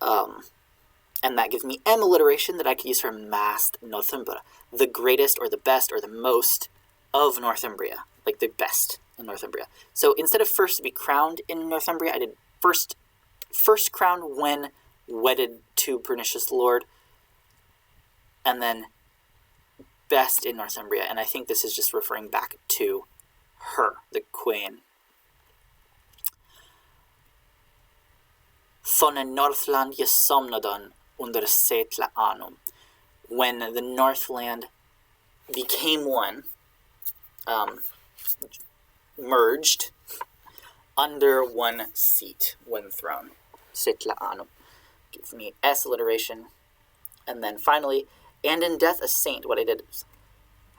And that gives me M alliteration that I can use for mast Northumbria, the greatest or the best or the most of Northumbria, like the best in Northumbria. So instead of first to be crowned in Northumbria, I did first crowned when wedded to pernicious lord, and then best in Northumbria. And I think this is just referring back to her, the queen. Från Northland je somnaden under setla anum. When the Northland became one, merged under one seat, one throne. Setla anum. Gives me S alliteration. And then finally, and in death a saint, what I did is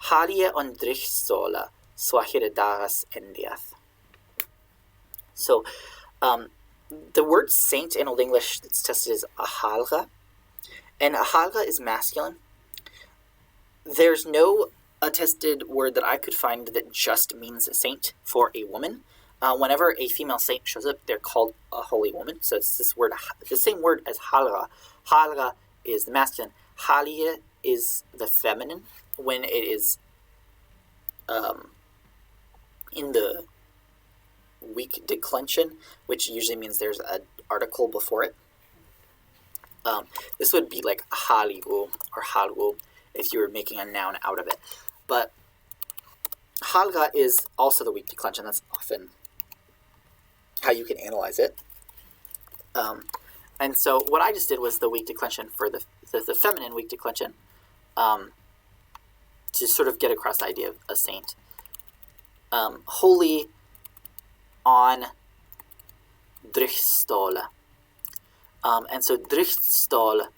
Harie on drichstola swahire dagas endiath. So, the word saint in Old English that's tested is ahalga, and ahalga is masculine. There's no attested word that I could find that just means a saint for a woman. Whenever a female saint shows up, they're called a holy woman. So it's this word, the same word as halga. Halga is the masculine. Halie is the feminine when it is in the weak declension, which usually means there's an article before it. This would be like haliu or halgu if you were making a noun out of it. But halga is also the weak declension. That's often how you can analyze it. And so what I just did was the weak declension for the feminine weak declension, to sort of get across the idea of a saint. Holy on drichtstole. And so drichtstole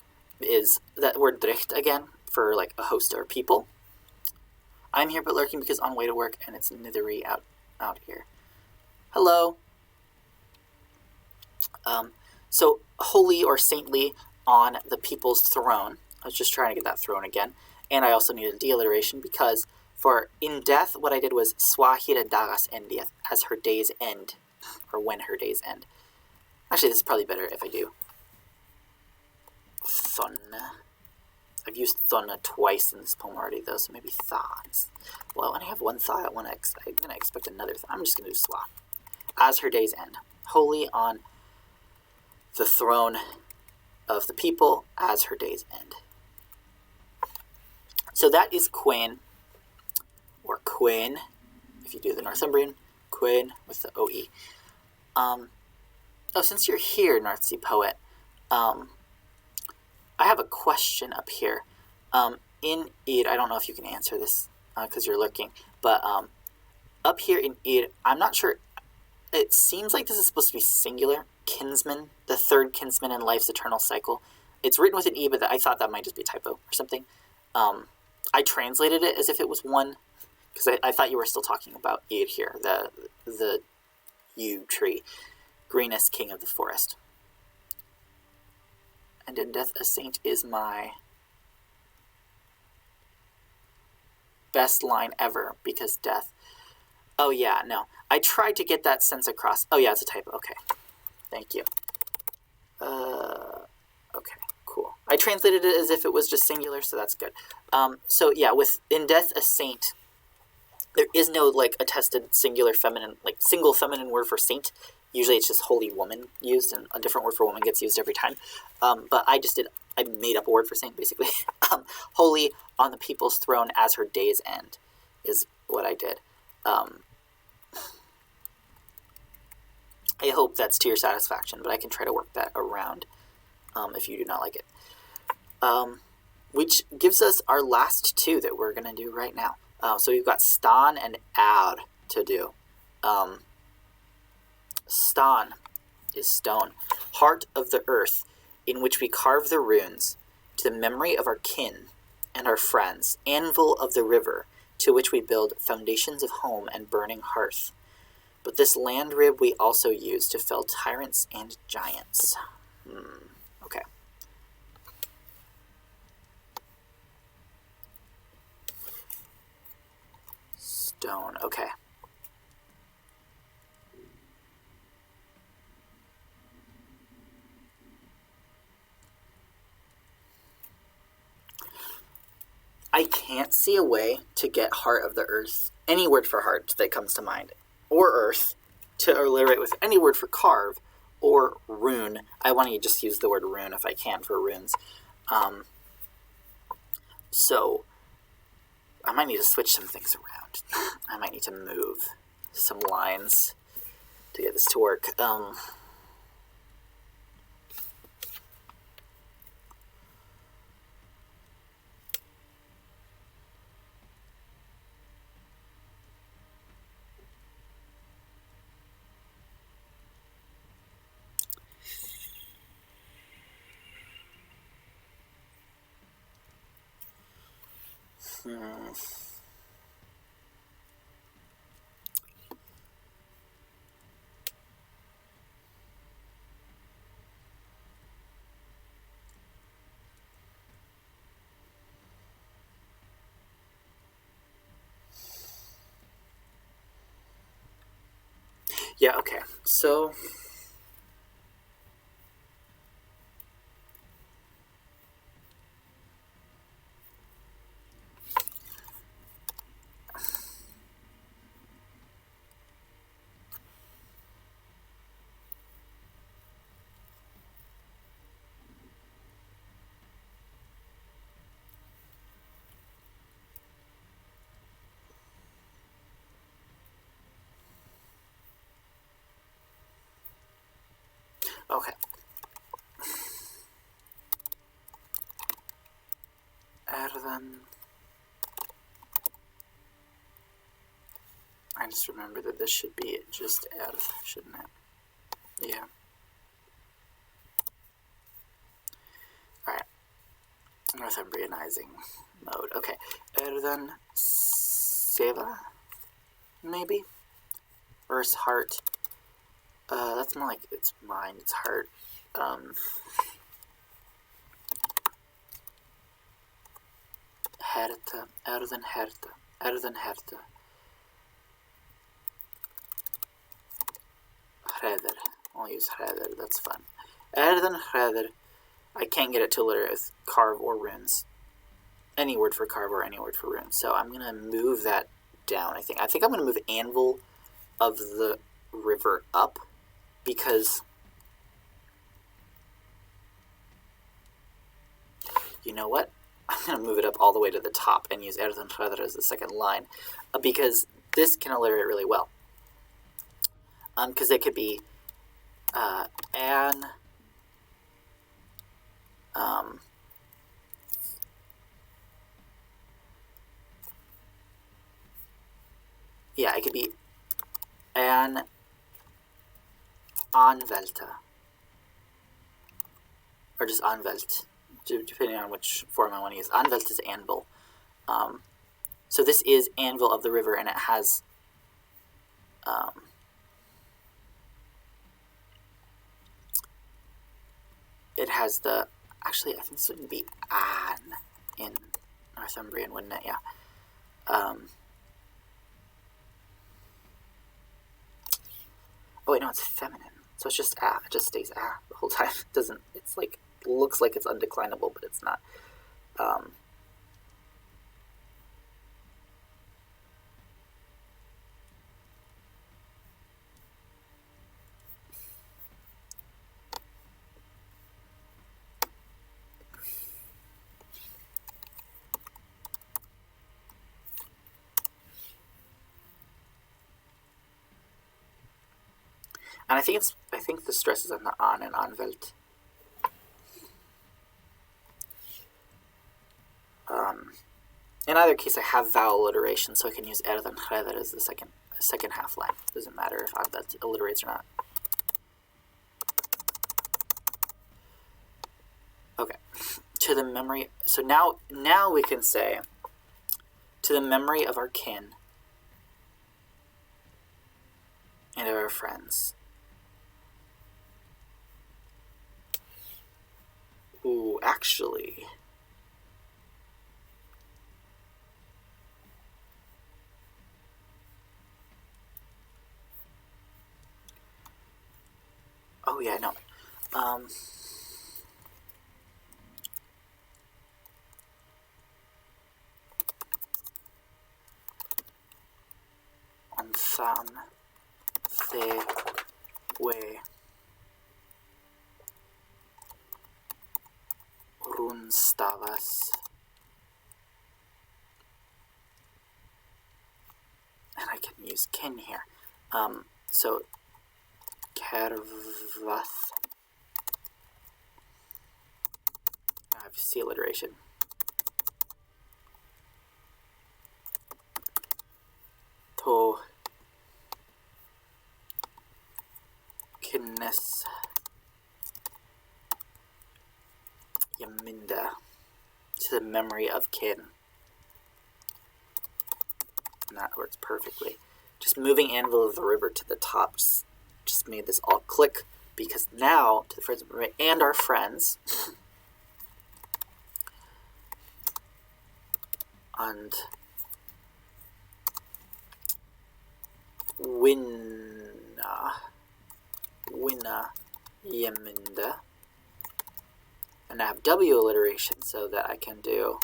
is that word dricht again for like a host or people. I'm here but lurking because on way to work, and it's nithery out here. Hello. So holy or saintly on the people's throne. I was just trying to get that throne again. And I also needed a de-alliteration because for in death, what I did was swahira dagas endiath, as her days end, or when her days end. Actually, this is probably better if I do thunna. I've used thunna twice in this poem already, though, so maybe thoughts. Well, when I have one thought, I'm going to expect another thought. I'm just going to do swa. As her days end. Holy on the throne of the people as her days end. So that is Queen, or Queen, if you do the Northumbrian, Queen with the OE. Since you're here, North Sea Poet, I have a question up here. In Ir, I don't know if you can answer this because you're lurking, but up here in Ir, I'm not sure, it seems like this is supposed to be singular, kinsman, the third kinsman in life's eternal cycle. It's written with an E, but I thought that might just be a typo or something. I translated it as if it was one, because I thought you were still talking about Ir here, the yew tree, greenest king of the forest. And in death a saint is my best line ever, because death. Oh yeah, no. I tried to get that sense across. Oh yeah, it's a typo. Okay. Thank you. Okay, cool. I translated it as if it was just singular, so that's good. So yeah, with in death a saint, there is no like attested singular feminine, like single feminine word for saint. Usually it's just holy woman used, and a different word for woman gets used every time. But I made up a word for saint, basically. Holy on the people's throne as her days end is what I did. I hope that's to your satisfaction, but I can try to work that around if you do not like it. Which gives us our last two that we're going to do right now. So we've got stan and ad to do. Stan is stone, heart of the earth, in which we carve the runes, to the memory of our kin and our friends, anvil of the river, to which we build foundations of home and burning hearth. But this land rib we also use to fell tyrants and giants. Okay. Stone, okay. I can't see a way to get heart of the earth, any word for heart that comes to mind, or earth, to alliterate with any word for carve, or rune. I want to just use the word rune if I can for runes. So I might need to switch some things around. I might need to move some lines to get this to work. Yeah, okay. So okay. Erden. I just remember that this should be just earth, shouldn't it? Yeah. Alright. Northumbrianizing mode. Okay. Erden Seva? Maybe? Earth's heart. That's more like it's mind, it's heart. Herta. Erden Herta. Erden Herta. Hredder. I'll use Hredder, that's fun. Erden Hredder. I can't get it to alliterate with carve or runes. Any word for carve or any word for runes. So I'm going to move that down, I think. I think I'm going to move anvil of the river up because, you know what? I'm going to move it up all the way to the top and use Erden Hredder as the second line because this can alliterate really well. Because it could be an... yeah, it could be an Anwälte, or just Anwalt, depending on which form I want to use. Anwalt is anvil. So this is anvil of the river, and it has the, actually, I think this would be an in Northumbrian, wouldn't it? Yeah. Oh wait, no, it's feminine. So it's just ah. It just stays ah the whole time. It doesn't. It's like looks like it's undeclinable, but it's not. And I think the stress is on the an and Anwalt. In either case, I have vowel alliteration, so I can use Erden Hredder as the second half line. Doesn't matter if Anwalt alliterates or not. Okay. To the memory. So now we can say, to the memory of our kin and of our friends. Ooh, actually. Oh yeah, no. fan the we runstavas. And I can use kin here. So kervath. I have C alliteration. To kinnes yaminda. To the memory of kin. And that works perfectly. Just moving Anvil of the River to the top just made this all click, because now, to the friends and our friends, and winna yeminda, and I have W alliteration so that I can do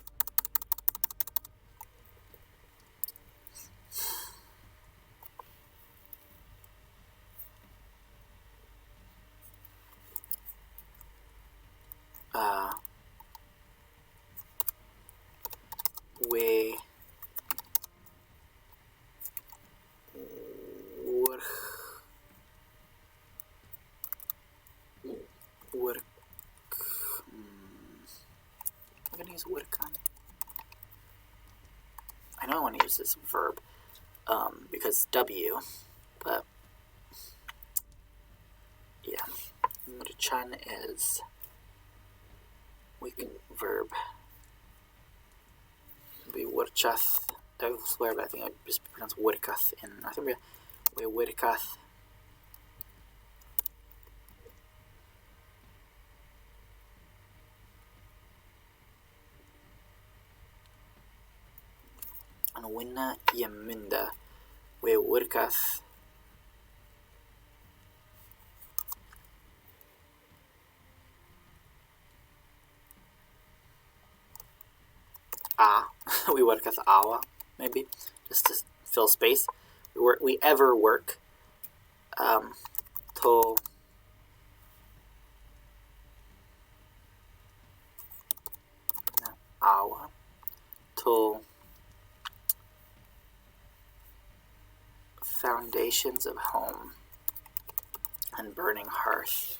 we work. I'm gonna use work on. I know I want to use this verb because W, but yeah, Murchan is weak verb. Be Wurchath. I swear, but I think I just pronounce Wurkath in Northumbria. We Wurkath. And winna Yaminda. We Wurkath. We work with awa, maybe, just to fill space. We ever work. To awa. To foundations of home and burning hearth.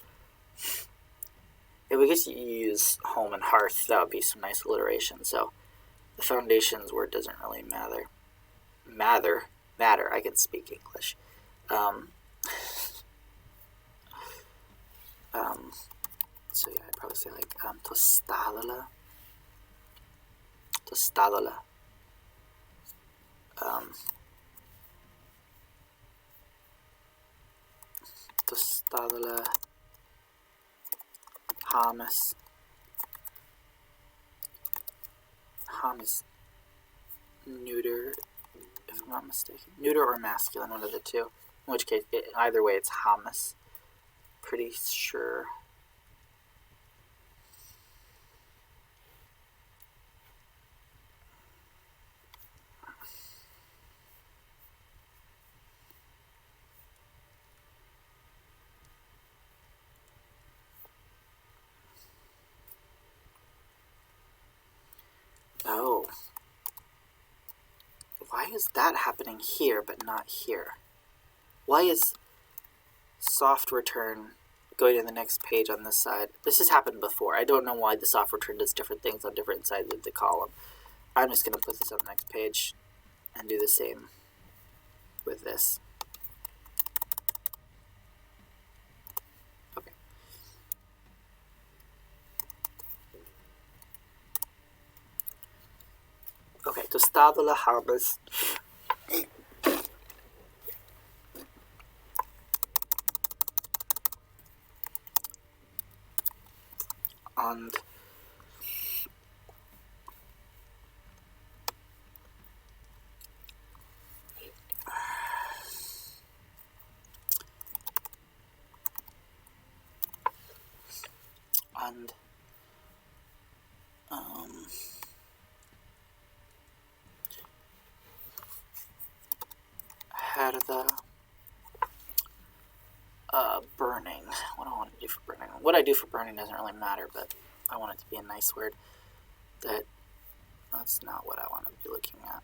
If we could use home and hearth, that would be some nice alliteration. So the foundations word doesn't really matter. Matter. I can speak English. So yeah, I'd probably say like tostadala. Tostadala. Hamas neuter, if I'm not mistaken. Neuter or masculine, one of the two. In which case, either way, it's Hamas. Pretty sure. Oh. Why is that happening here but not here? Why is soft return going to the next page on this side? This has happened before. I don't know why the soft return does different things on different sides of the column. I'm just going to put this on the next page and do the same with this. Okay. Okay, tostado harvest. And had the burning. What do I want to do for burning? What I do for burning doesn't really matter, but I want it to be a nice word. That's not what I want to be looking at.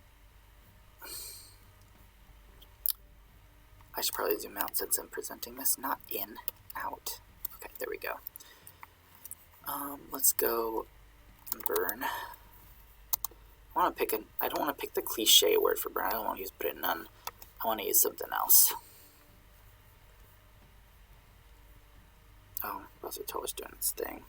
I should probably zoom out since I'm presenting this. Not in, out. Okay, there we go. Let's go burn. I don't want to pick the cliche word for burn. I don't want to use but none. I want to use something else. Oh, Buzzertoll is doing its thing.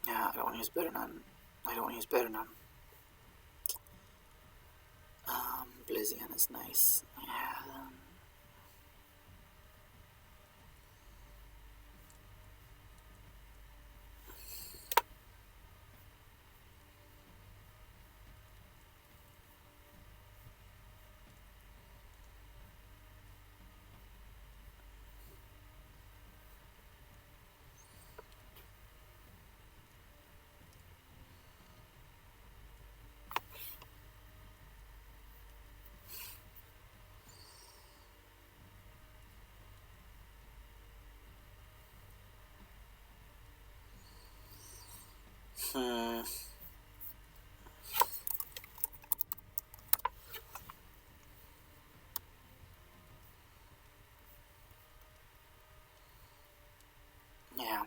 Yeah, I don't want to use better none. I don't want to use better none. Blizzian is nice. Yeah. Yeah.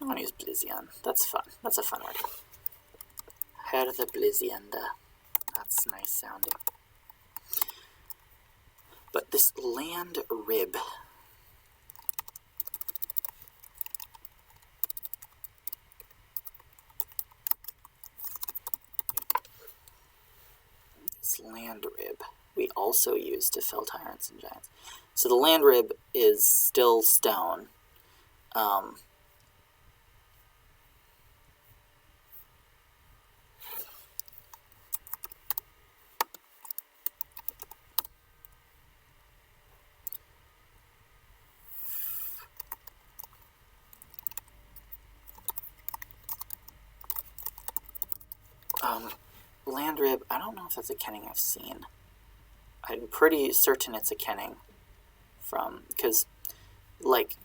I want to use Blizzian. That's fun. That's a fun word. Hertha Blizzienda. That's nice sounding. But this land rib. This land rib we also use to fell tyrants and giants. So the land rib is still stone. Land rib, I don't know if that's a kenning I've seen. I'm pretty certain it's a kenning from, because, like,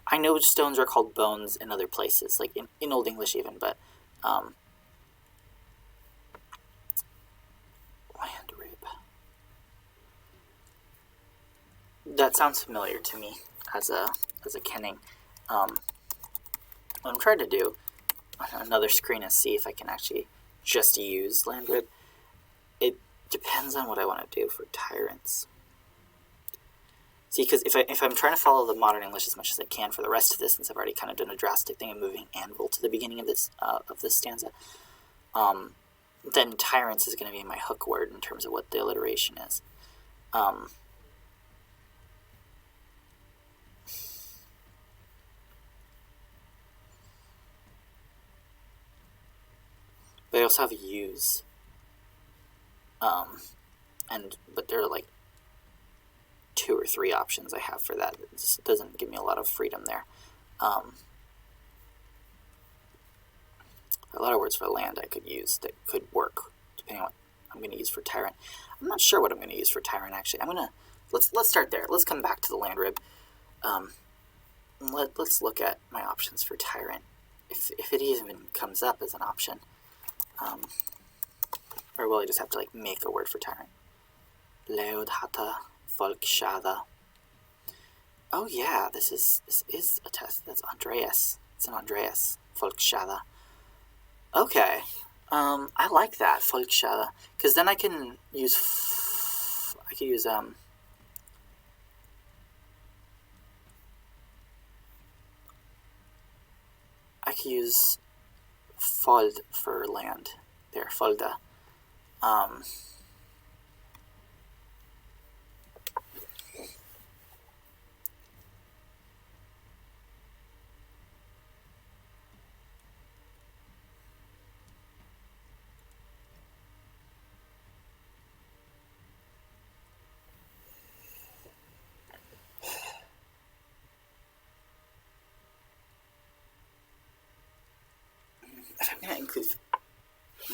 I know stones are called bones in other places, like in Old English even, but, land rib. That sounds familiar to me as a kenning. What I'm trying to do on another screen is see if I can actually just use land rib. It depends on what I want to do for tyrants. See, because if I'm trying to follow the modern English as much as I can for the rest of this, since I've already kind of done a drastic thing of moving anvil to the beginning of this stanza, then tyrants is going to be my hook word in terms of what the alliteration is. But I also have use. But there are like 2 or 3 options I have for that. It just doesn't give me a lot of freedom there. A lot of words for land I could use that could work, depending on what I'm going to use for tyrant. I'm not sure what I'm going to use for tyrant, actually. Let's start there. Let's come back to the land rib. Let's look at my options for tyrant, if it even comes up as an option. Or will I just have to like make a word for tyrant? Leodhata Folkshada. Oh yeah, this is a test. That's Andreas. It's an Andreas Folkshada. Okay. I like that Folkshada, because then I can use I could use fold for land. There, folda. if I'm gonna include,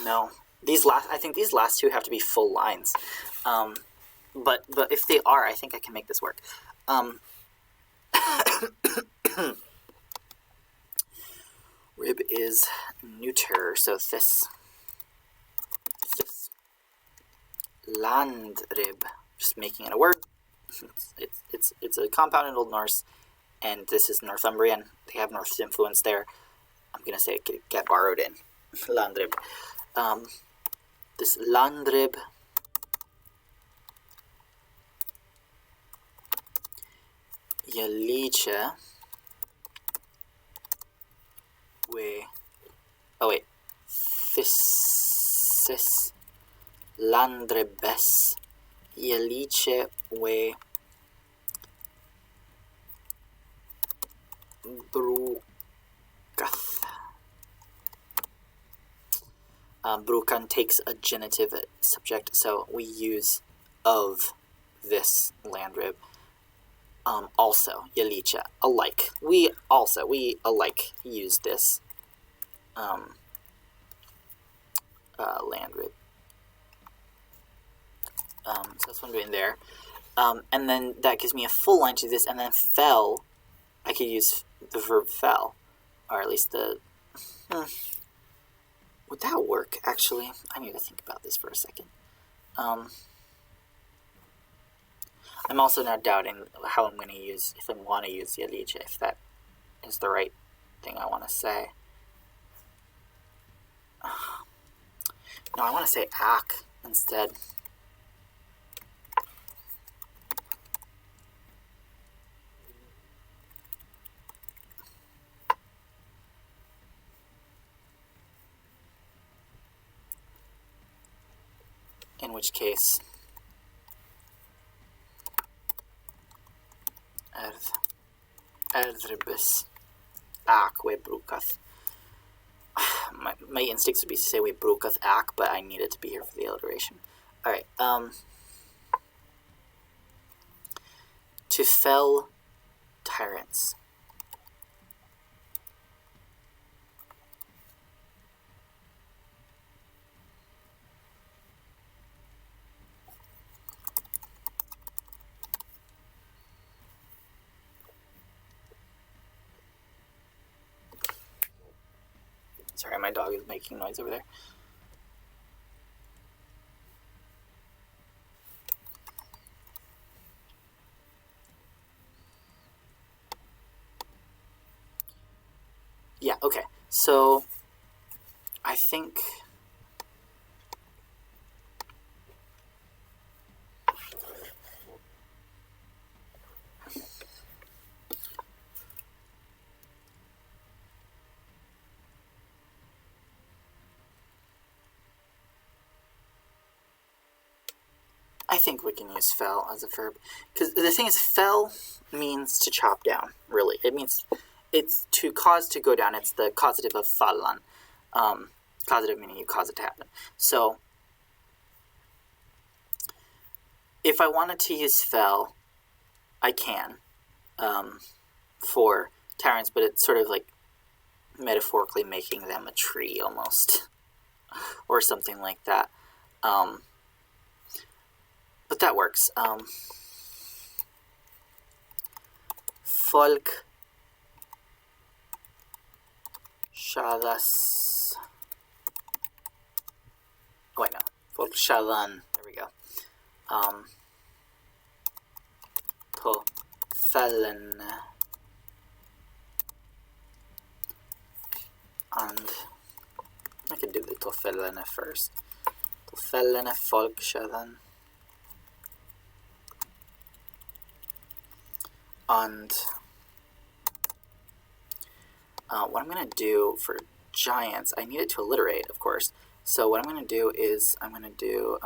no, I think these last two have to be full lines. But if they are, I think I can make this work. Rib is neuter, so this landrib, just making it a word. It's a compound in Old Norse, and this is Northumbrian. They have Norse influence there. I'm gonna say it could get borrowed in. Landrib. This landrib Yalice we this landribes Yalice we brukath. Brukan takes a genitive subject, so we use of this landrib. Also, Yalice, alike. We alike use this landrib. So that's what I'm doing there. And then that gives me a full line to this, and then fell, I could use the verb fell, or at least the... Would that work, actually? I need to think about this for a second. I'm also now doubting how I'm going to use, if I want to use Yalice, if that is the right thing I want to say. No, I want to say ak instead. In which case, Erdribus ak we brukath. My instincts would be to say we brukath ak, but I need it to be here for the alliteration. Alright, to fell tyrants. Sorry, my dog is making noise over there. Yeah, okay. So, I think... I think we can use fell as a verb. Because the thing is, fell means to chop down, really. It means, it's to cause to go down. It's the causative of fallan. Causative meaning you cause it to happen. So, if I wanted to use fell, I can, for tyrants, but it's sort of like metaphorically making them a tree, almost. Or something like that. But that works. Folk shadas. Oh wait, no. Folk shadan. There we go. To fellen. And I could do the to fellene first. To fellene folk shadan. And what I'm going to do for giants, I need it to alliterate, of course. So what I'm going to do is I'm going to do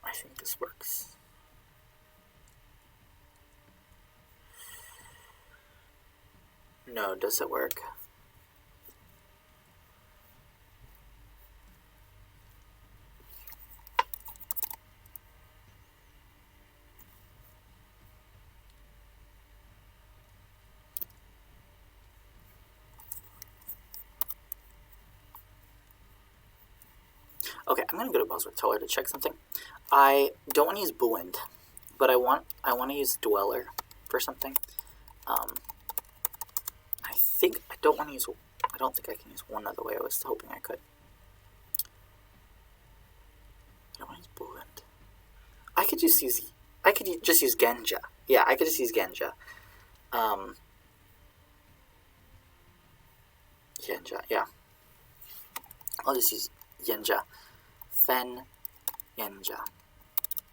I think this works. No, does it work? Okay, I'm gonna go to Buzzword Teller to check something. I don't want to use Buoyant, but I want to use Dweller for something. I don't think I can use one other way. I was hoping I could. I don't want to use Buoyant. I could just use Genja. Yeah, I could just use Genja. Genja, yeah. I'll just use Genja. Fen Genja.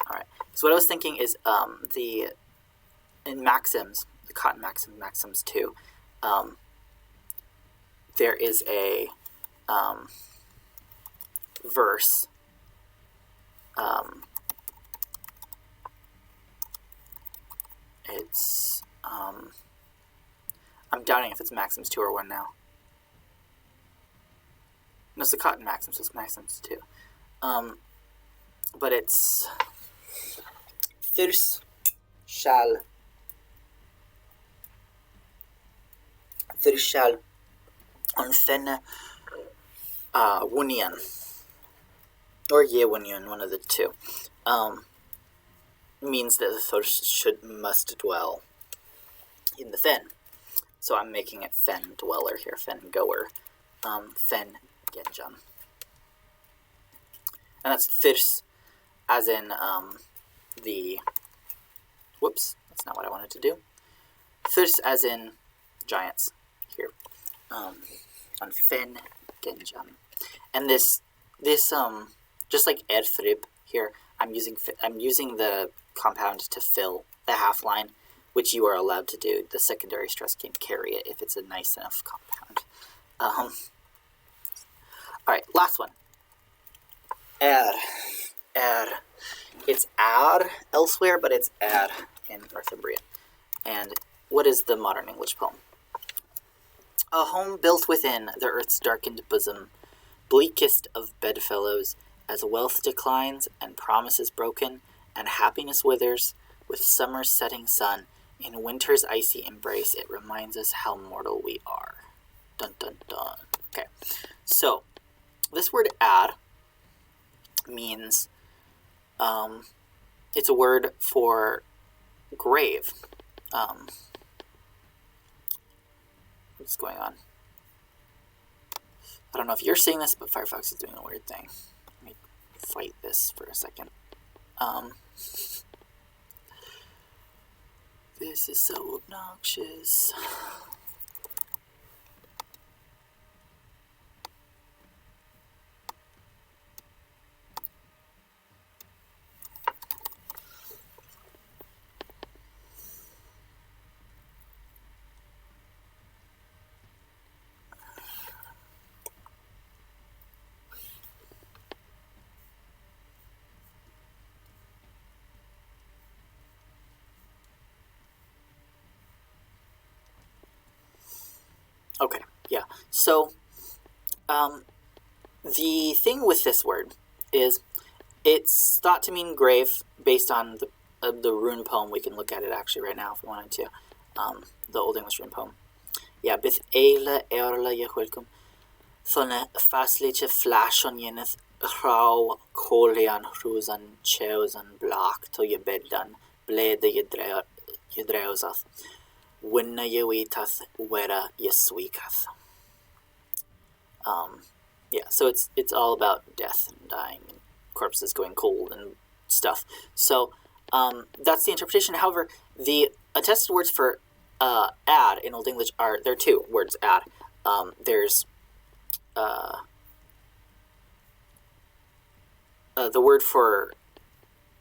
Alright. So what I was thinking is in Maxims, the Cotton Maxims 2, there is a verse it's I'm doubting if it's Maxims 2 or 1 now. No, it's the Cotton Maxims, so it's Maxims 2. But it's Thurs shall on fen Wunian or Yewunian, one of the two, means that the Thurs must dwell in the fen. So I'm making it fen dweller here, fen goer, fen Genjan. And that's Thurs, as in whoops, that's not what I wanted to do. Thurs as in giants here, on fen Genjan. And this just like Erthrib here, I'm using the compound to fill the half line, which you are allowed to do. The secondary stress can't carry it if it's a nice enough compound. Alright, last one. Add. It's add elsewhere, but it's add in Northumbrian. And what is the modern English poem? A home built within the earth's darkened bosom, bleakest of bedfellows, as wealth declines and promise is broken, and happiness withers with summer's setting sun. In winter's icy embrace, it reminds us how mortal we are. Dun dun dun. Okay, so this word add means it's a word for grave. What's going on? I don't know if you're seeing this, but Firefox is doing a weird thing. Let me fight this for a second. This is so obnoxious. Okay, yeah. So, the thing with this word is it's thought to mean grave based on the rune poem. We can look at it actually right now if we wanted to. The Old English rune poem. Ja, bith eile erle jehulkum von fasliche flashon jeneth rau kolian hrusan cheusan blak to jebeddan blede jedreosath. Winna yewitath wera yesweekath. Yeah, so it's all about death and dying and corpses going cold and stuff. So that's the interpretation. However, the attested words for add in Old English there are two words add. There's the word for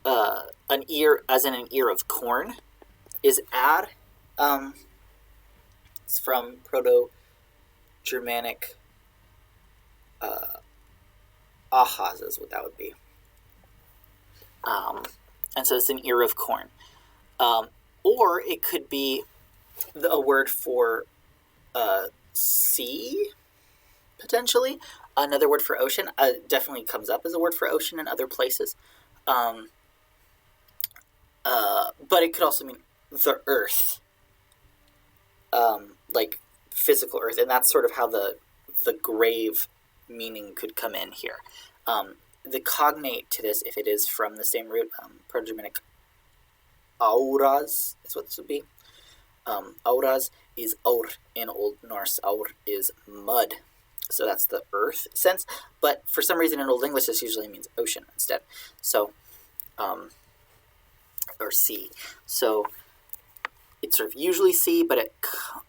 an ear, as in an ear of corn, is add. It's from Proto-Germanic ahas is what that would be. And so it's an ear of corn. Or it could be a word for sea, potentially. Another word for ocean definitely comes up as a word for ocean in other places. But it could also mean the earth. Like physical earth, and that's sort of how the grave meaning could come in here. the cognate to this, if it is from the same root, Proto-Germanic auras is what this would be. Auras is aur in Old Norse. Aur is mud. So that's the earth sense. But for some reason in Old English, this usually means ocean instead. So, or sea. So it's sort of usually sea, but it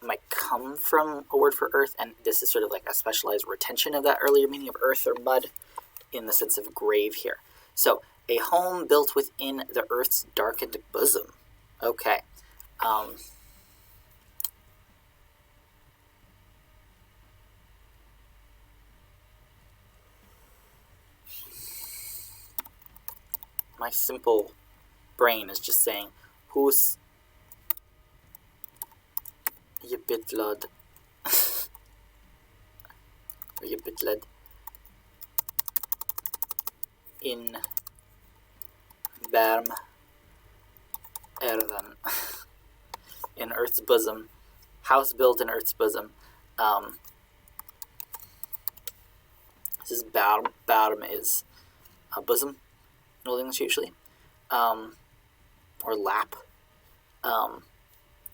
might come from a word for earth. And this is sort of like a specialized retention of that earlier meaning of earth or mud in the sense of grave here. So a home built within the earth's darkened bosom. Okay. My simple brain is just saying, who's je bitlad? Or je bitlad in Berm Erden. In Earth's bosom. House built in Earth's bosom. This is Berm. Berm is a bosom in Old English usually. Or lap. And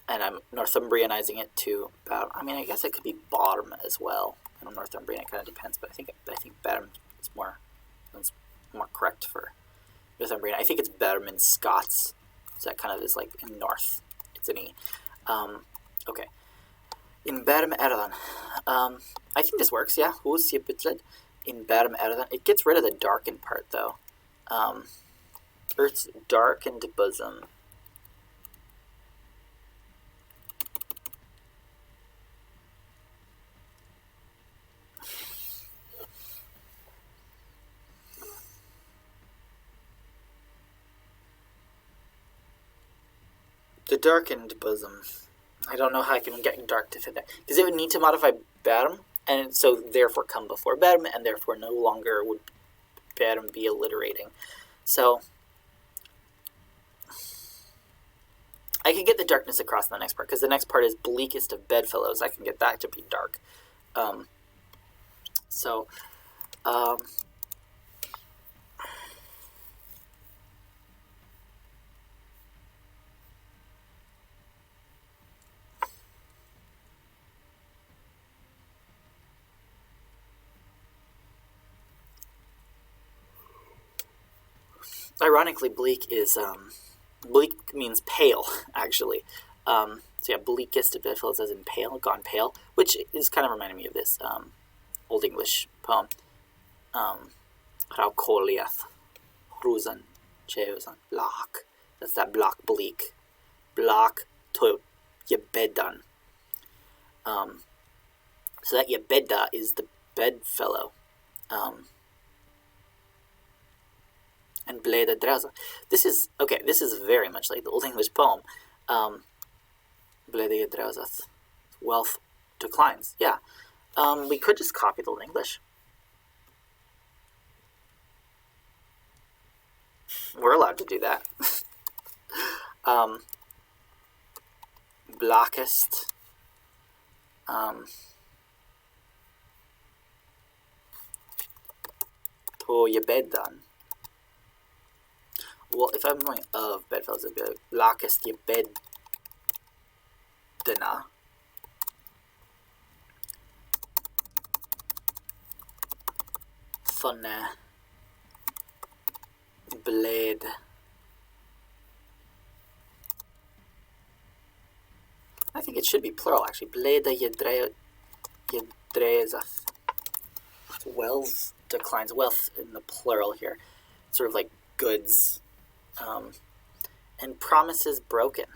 I'm Northumbrianizing it to Berm. I mean, I guess it could be bottom as well. I know Northumbrian, it kind of depends, but I think Berm is more correct for Northumbrian. I think it's Berm in Scots. So that kind of is like in North. It's an E. Okay. In Berm Erden. I think this works, yeah. Hus je bitled in Berm Erden. It gets rid of the darkened part, though. Earth's darkened bosom. The darkened bosom. I don't know how I can get dark to fit that. Because it would need to modify Berm, and so therefore come before Berm, and therefore no longer would Berm be alliterating. So I can get the darkness across in the next part, because the next part is bleakest of bedfellows. I can get that to be dark. Ironically, bleak is, bleak means pale, actually. So yeah, bleakest of bedfellows as in pale, gone pale, which is kind of reminding me of this Old English poem. Raukoliath, Rusan, Cheusan, Block. That's that block bleak. Block to Yebedan. So that Yebeda is the bedfellow. And Bleda Drausa. This is very much like the Old English poem. Bleda Drausa. Wealth declines. Yeah. We could just copy the Old English. We're allowed to do that. Blackest. To your bed done. Well, if I'm going of bedfellows, it'd be like blackest your bed dinner. Funne. Blade. I think it should be plural, actually. Bleda yedrezath. Wealth declines. Wealth in the plural here. Sort of like goods. And promises broken.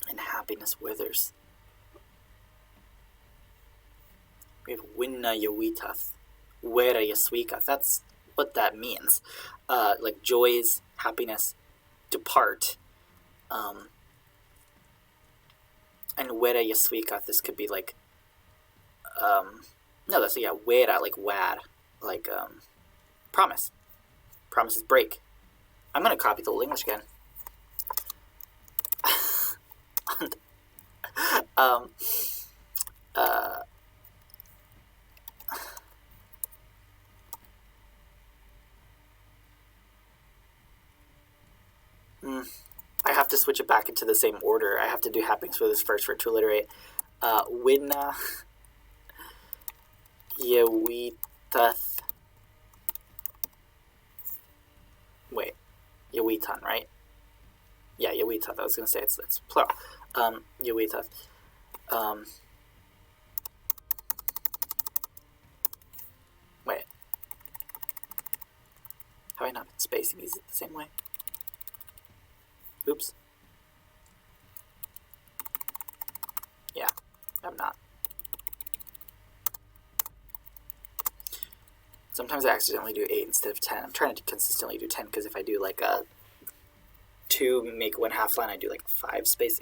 And happiness withers. We have winna yawitath. Wera yaswikath. That's what that means. Like joys, happiness, depart. And wera yaswikath. This could be like no, that's wera, like wad. Like promise. Promises break. I'm gonna copy the Old English again. switch it back into the same order. I have to do happenings for this first for it to alliterate. Winna Yewitath. Wait, Yewitan, right? Yeah, Yewitath. I was gonna say it's plural. Yewitath. Wait. Have I not been spacing these the same way? Oops. Yeah, I'm not. Sometimes I accidentally do 8 instead of 10. I'm trying to consistently do 10 because if I do like a 2 make 1 half line, I do like 5 space.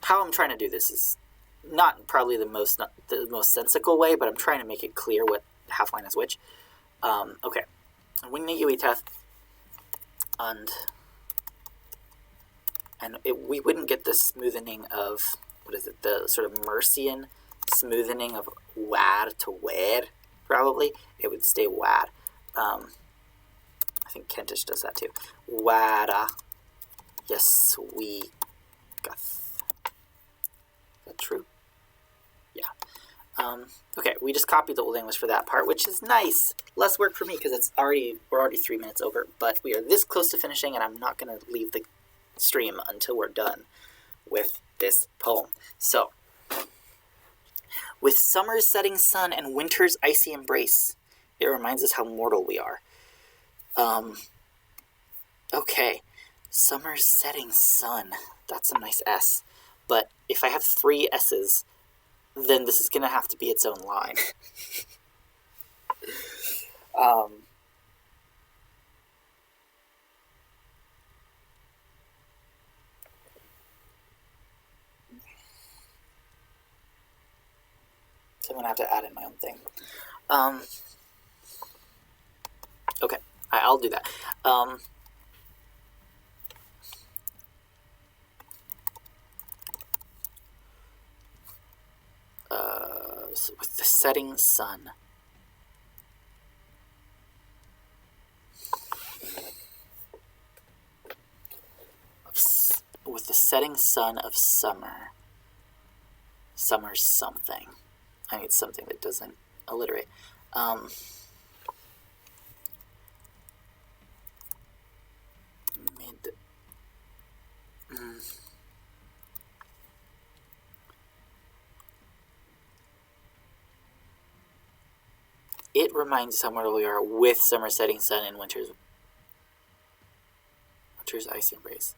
How I'm trying to do this is not probably the most sensical way, but I'm trying to make it clear what half line is which. Okay. When you eat and we wouldn't get the smoothening of, what is it, the sort of Mercian smoothening of wad to wed, probably. It would stay wad. I think Kentish does that too. Wada. Yes, we got. Is that true? Yeah. Okay, we just copied the Old English for that part, which is nice. Less work for me because we're already 3 minutes over, but we are this close to finishing, and I'm not going to leave the stream until we're done with this poem. So, with summer's setting sun and winter's icy embrace, it reminds us how mortal we are. Okay, summer's setting sun. That's a nice S. But if I have 3 S's, then this is going to have to be its own line. So I'm going to have to add in my own thing. Okay, I'll do that. So with the setting sun. With the setting sun of summer. Summer's something. I need something that doesn't alliterate. It reminds us how mortal we are with summer setting sun and winter's icy embrace.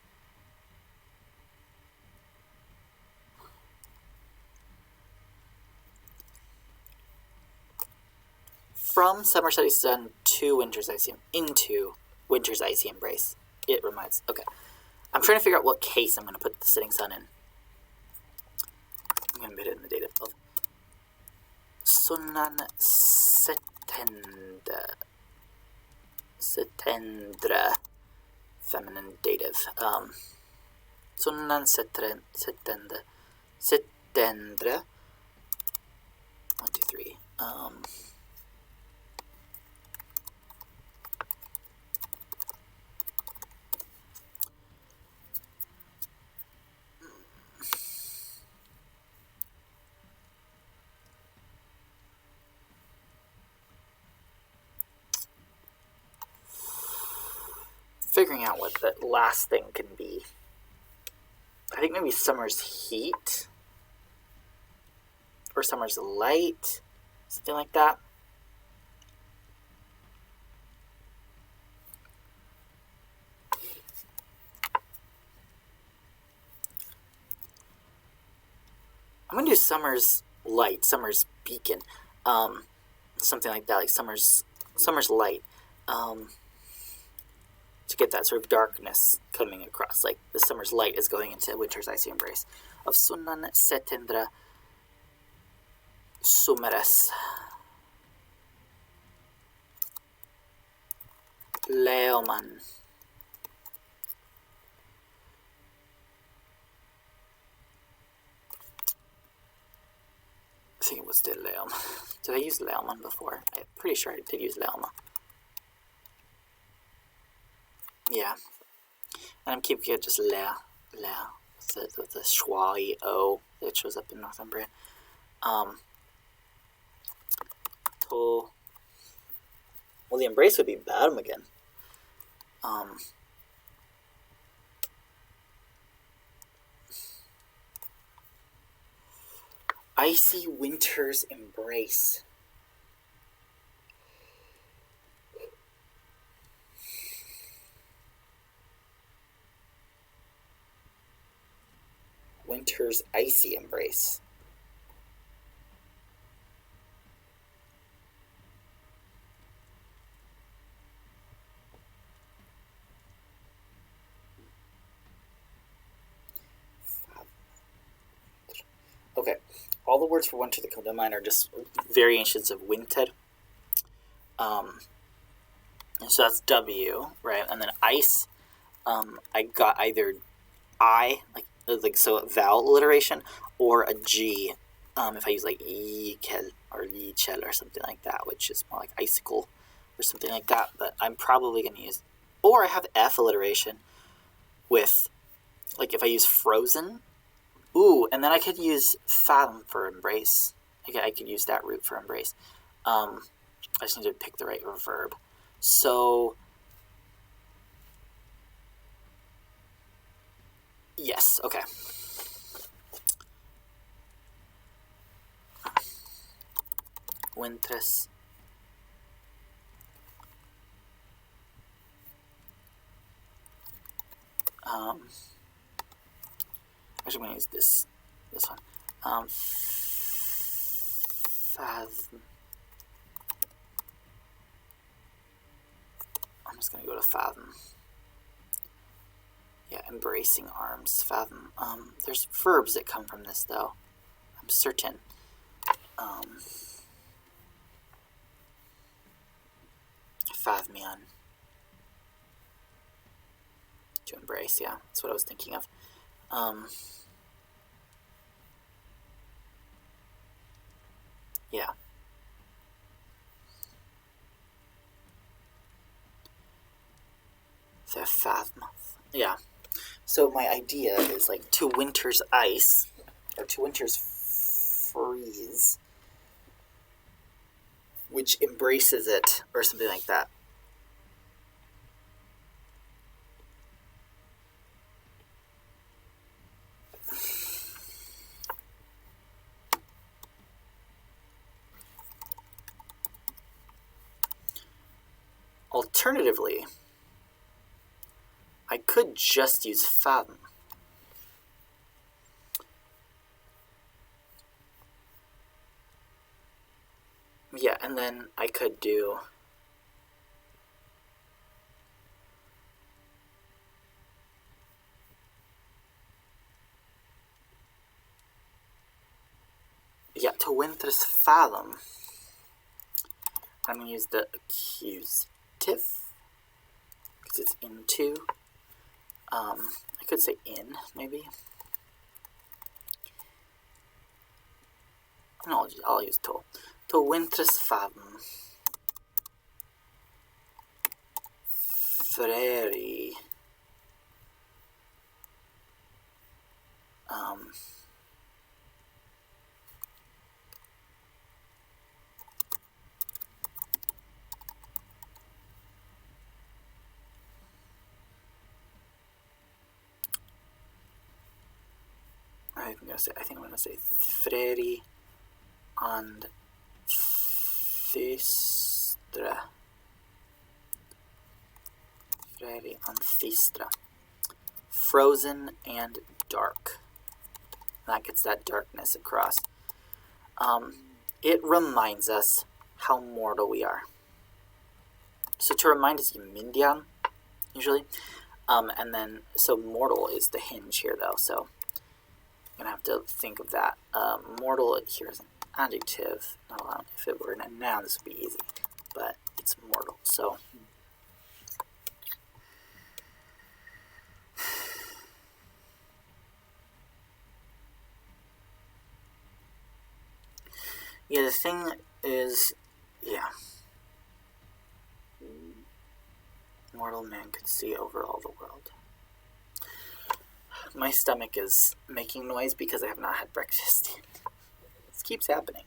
From summer setting sun to winter's icy into winter's icy embrace. It reminds. Okay, I'm trying to figure out what case I'm going to put the setting sun in. I'm going to put it in the dative of sunnan setendra, feminine dative. Sunnan setendra. 1, 2, 3. Figuring out what the last thing can be. I think maybe summer's heat or summer's light, something like that. I'm gonna do summer's light, summer's beacon, something like that, like summer's light. To get that sort of darkness coming across, like the summer's light is going into winter's icy embrace. Of sunnan setendra sumeres leoman. I think it was still leom. Did I use leoman before? I'm pretty sure I did use leoma. Yeah, and I'm keeping it just la, with the schwa o that shows up in Northumbrian. To, well, the embrace would be bottom again. Icy winter's embrace. Winter's icy embrace. Okay, all the words for winter that come to mind are just variations of winter. And so that's W, right? And then ice, I got either I, like so vowel alliteration, or a G, if I use like ikel or lichel or something like that, which is more like icicle or something like that. But I'm probably going to use, or I have F alliteration with, like if I use frozen, ooh, and then I could use fathom for embrace. Okay, I could use that root for embrace. I just need to pick the right verb. So, yes, okay. Wintres. Actually, I'm going to use this one. Fathom. I'm just going to go to fathom. Yeah, embracing arms, fathom. There's verbs that come from this, though. I'm certain. Fathmion. To embrace, yeah, that's what I was thinking of. Yeah. The fathom. Yeah. So my idea is like to winter's ice, or to winter's freeze, which embraces it, or something like that. Alternatively, I could just use fathom. Yeah, and then I could do to winter's fathom. I'm going to use the accusative because it's into. I could say in, maybe. No, I'll use to. To winter's fathom. Freri. I think I'm gonna say Freri and Thystra. Freri and Thystra. Frozen and dark. That gets that darkness across. It reminds us how mortal we are. So to remind us, you Mindian, usually. And then, so mortal is the hinge here, though, so I'm going to have to think of that. Mortal here is an adjective. If it were a noun, this would be easy, but it's mortal, so. Yeah, the thing is, yeah. Mortal man could see over all the world. My stomach is making noise because I have not had breakfast. This keeps happening.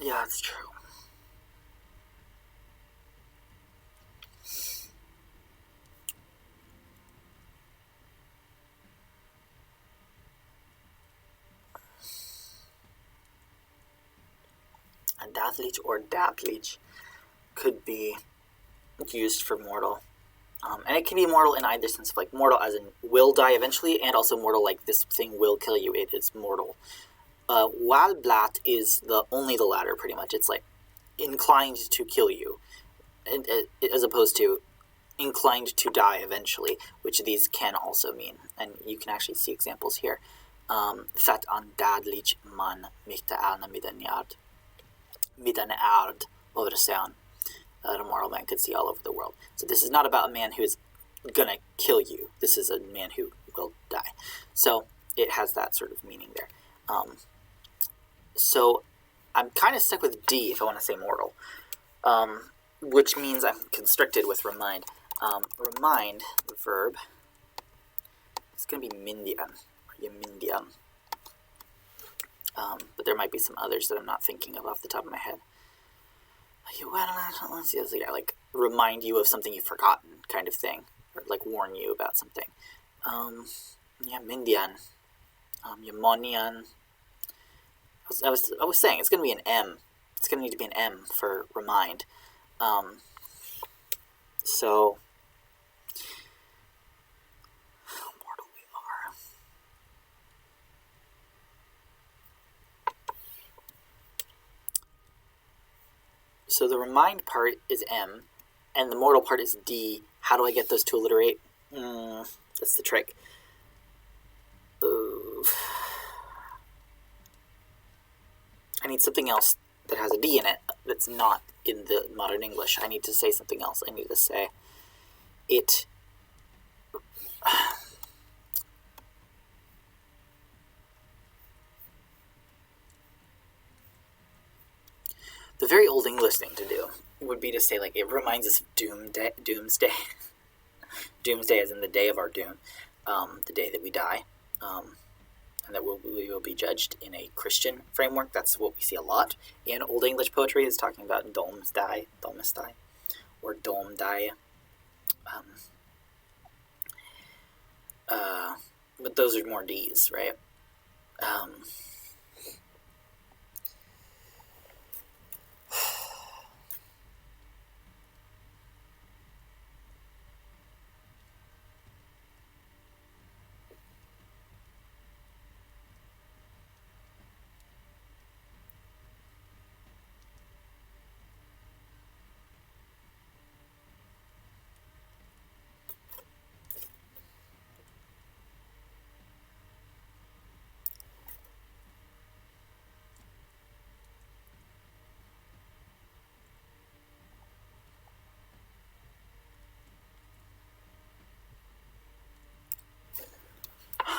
Yeah, it's true. A death leech or death leech could be used for mortal. And it can be mortal in either sense of like mortal as in will die eventually, and also mortal like this thing will kill you, it is mortal. Walblat is only the latter pretty much. It's like inclined to kill you, and, as opposed to inclined to die eventually, which these can also mean. And you can actually see examples here. Fat an dadlich man mikta alna midane ard over the sound. That a mortal man could see all over the world. So this is not about a man who is gonna kill you. This is a man who will die. So it has that sort of meaning there. So I'm kind of stuck with D if I want to say mortal, which means I'm constricted with remind. Remind, the verb, it's going to be mindian, or yamindian. But there might be some others that I'm not thinking of off the top of my head. Yeah, like remind you of something you've forgotten, kind of thing, or like warn you about something. Yamindian, Yamonian. I was saying it's going to be an M. It's going to need to be an M for remind. So how mortal we are. So the remind part is M, and the mortal part is D. How do I get those to alliterate? That's the trick. I need something else that has a D in it that's not in the modern English. I need to say something else. I need to say it. The very old English thing to do would be to say, like, it reminds us of doomsday. Doomsday as in the day of our doom, the day that we die, and that we will be judged in a Christian framework. That's what we see a lot in Old English poetry, is talking about domesday, or domdai. But those are more D's, right?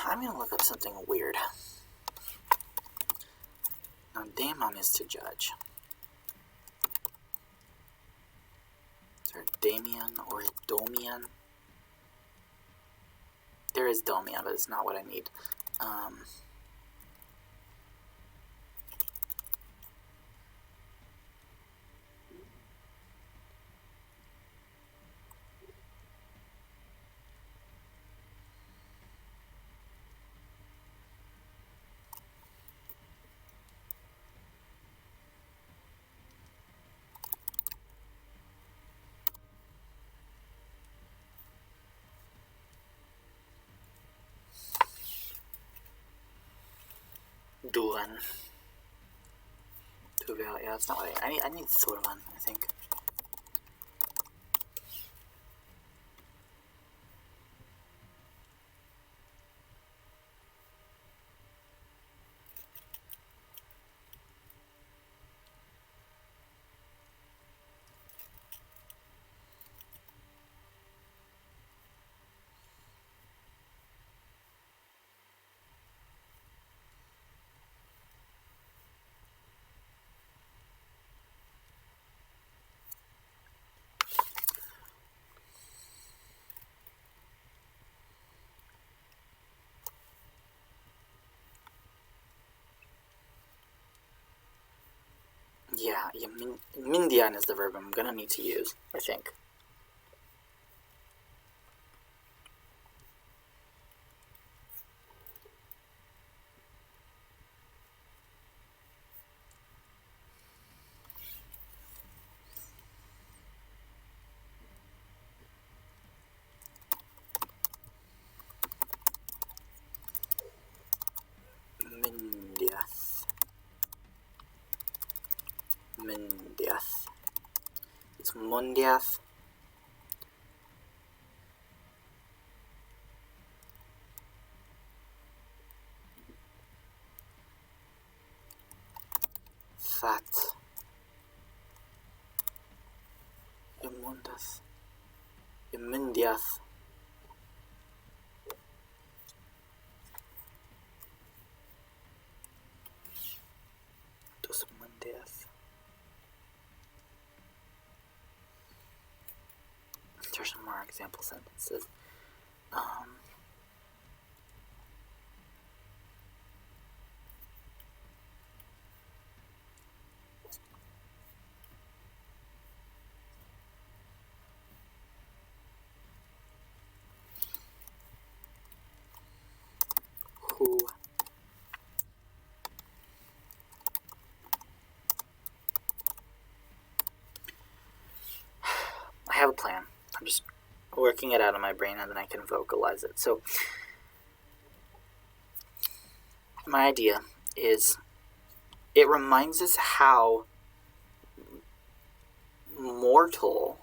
I'm going to look up something weird. Now, daemon is to judge. Is there a Damien or a Domian? There is Domian, but it's not what I need. Duan. Yeah, that's not what I need. I need Thorvan, I think. Yeah, mindian is the verb I'm gonna need to use, I think. Mindiath. It's mundiath. Fat. Immundas. Immundiath. Dos mundiath. There's some more example sentences. Who I have a plan. I'm just working it out in my brain and then I can vocalize it. So my idea is it reminds us how mortal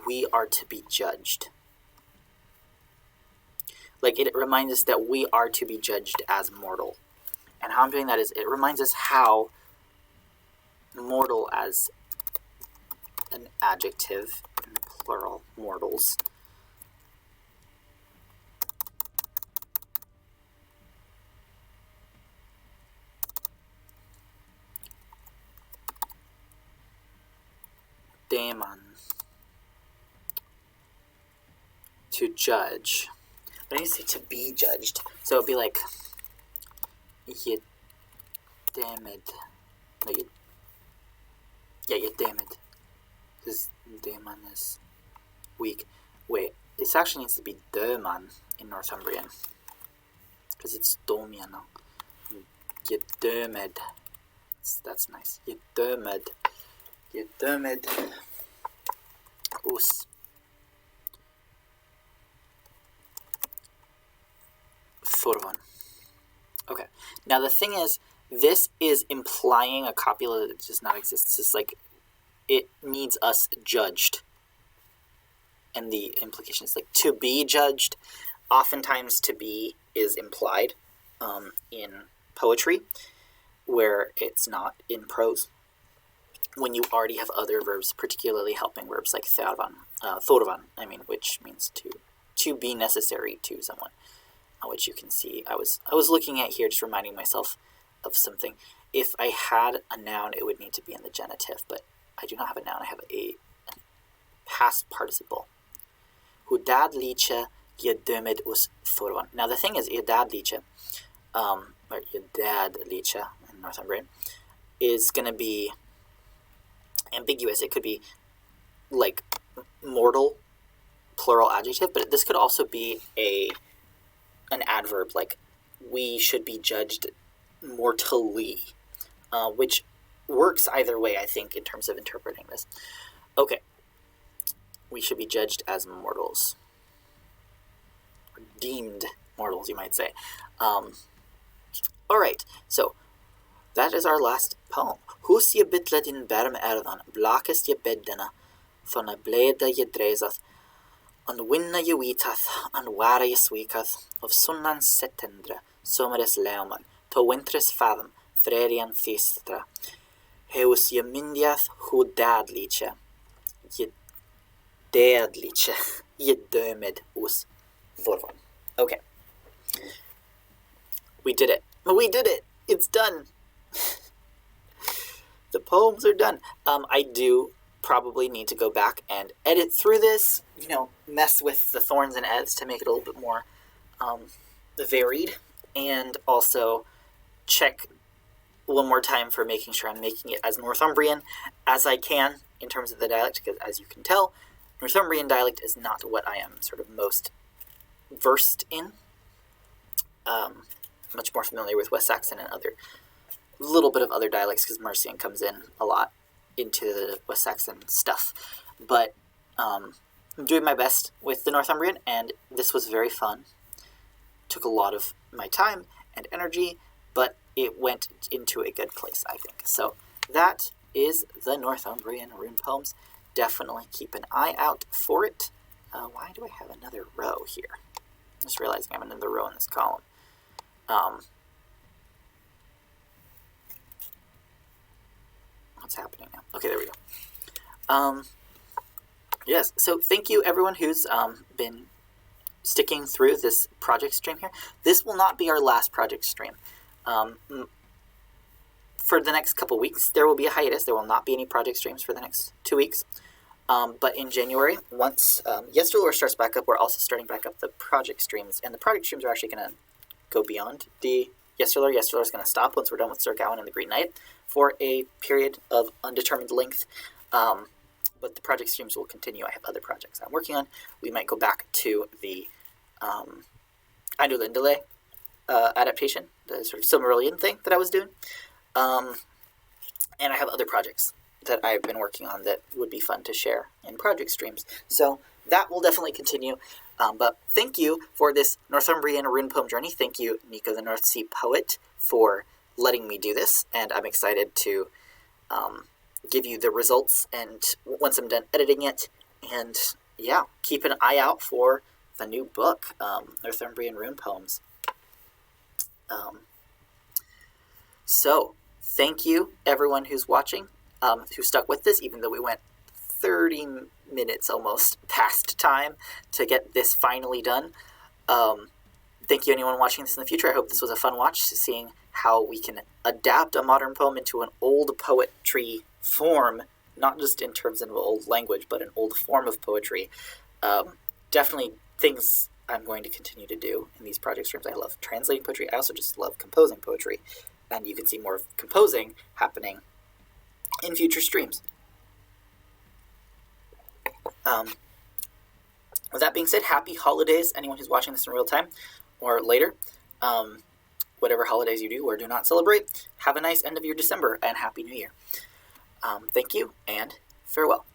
we are to be judged. Like, it reminds us that we are to be judged as mortal. And how I'm doing that is it reminds us how mortal as an adjective, in plural, mortals, daemon, to judge. But I need to say to be judged. So it'd be like, you damned. No, you. Yeah, you damned. Because daemon is weak. Wait, this actually needs to be daemon in Northumbrian. Because it's domia now. You damned. That's nice. You damned. You damned. Us. Forvan. Okay. Now the thing is, this is implying a copula that does not exist. It's just like, it needs us judged. And the implication is like, to be judged. Oftentimes to be is implied in poetry, where it's not in prose. When you already have other verbs, particularly helping verbs like thorvan, which means to be necessary to someone. Which you can see, I was looking at here, just reminding myself of something. If I had a noun, it would need to be in the genitive, but I do not have a noun. I have a past participle. Hudad licha yedömed us forvan. Now the thing is, yedad licha, or yedad licha in Northumbrian, is going to be ambiguous. It could be like mortal, plural adjective, but this could also be an adverb, like we should be judged mortally, which works either way, I think, in terms of interpreting this. Okay, we should be judged as mortals, or deemed mortals, you might say. All right, so that is our last poem. Hus je bytlet in berm erdan, blakest je beddena, van a bleda je drezath, an winna je witath, an wara je swikath, of sunnan setendra, someres leoman, to wintres fathom, frerian thistra. Heus je mindiath hu dadliche, je dadliche, je dömed us forvan. Okay. We did it. We did it! It's done! The poems are done. I do probably need to go back and edit through this, mess with the thorns and eds to make it a little bit more varied, and also check one more time for making sure I'm making it as Northumbrian as I can in terms of the dialect, because as you can tell, Northumbrian dialect is not what I am sort of most versed in. Much more familiar with West Saxon and other little bit of other dialects, because Mercian comes in a lot into the West Saxon stuff. But I'm doing my best with the Northumbrian, and this was very fun. Took a lot of my time and energy, but it went into a good place, I think. So that is the Northumbrian rune poems. Definitely keep an eye out for it. Why do I have another row here? Just realizing I have another row in this column. What's happening now? Okay, there we go. Yes, so thank you everyone who's been sticking through this project stream here. This will not be our last project stream. For the next couple weeks, there will be a hiatus. There will not be any project streams for the next 2 weeks. But in January, once Yesterlore starts back up, we're also starting back up the project streams. And the project streams are actually going to go beyond the Yesterlore. Yesterlore is going to stop once we're done with Sir Gawain and the Green Knight for a period of undetermined length. But the project streams will continue. I have other projects I'm working on. We might go back to the Eindolindale adaptation, the sort of Silmarillion thing that I was doing. And I have other projects that I've been working on that would be fun to share in project streams. So that will definitely continue. But thank you for this Northumbrian rune poem journey. Thank you, Nico the North Sea Poet, for letting me do this. And I'm excited to give you the results and once I'm done editing it. And yeah, keep an eye out for the new book, Northumbrian rune poems. So thank you everyone who's watching, who stuck with this, even though we went 30 minutes almost past time to get this finally done. Thank you anyone watching this in the future. I hope this was a fun watch, seeing how we can adapt a modern poem into an old poetry form, not just in terms of old language, but an old form of poetry. Definitely things I'm going to continue to do in these project streams. I love translating poetry. I also just love composing poetry. And you can see more of composing happening in future streams. With that being said, happy holidays, anyone who's watching this in real time or later. Whatever holidays you do or do not celebrate, have a nice end of your December and Happy New Year. Thank you and farewell.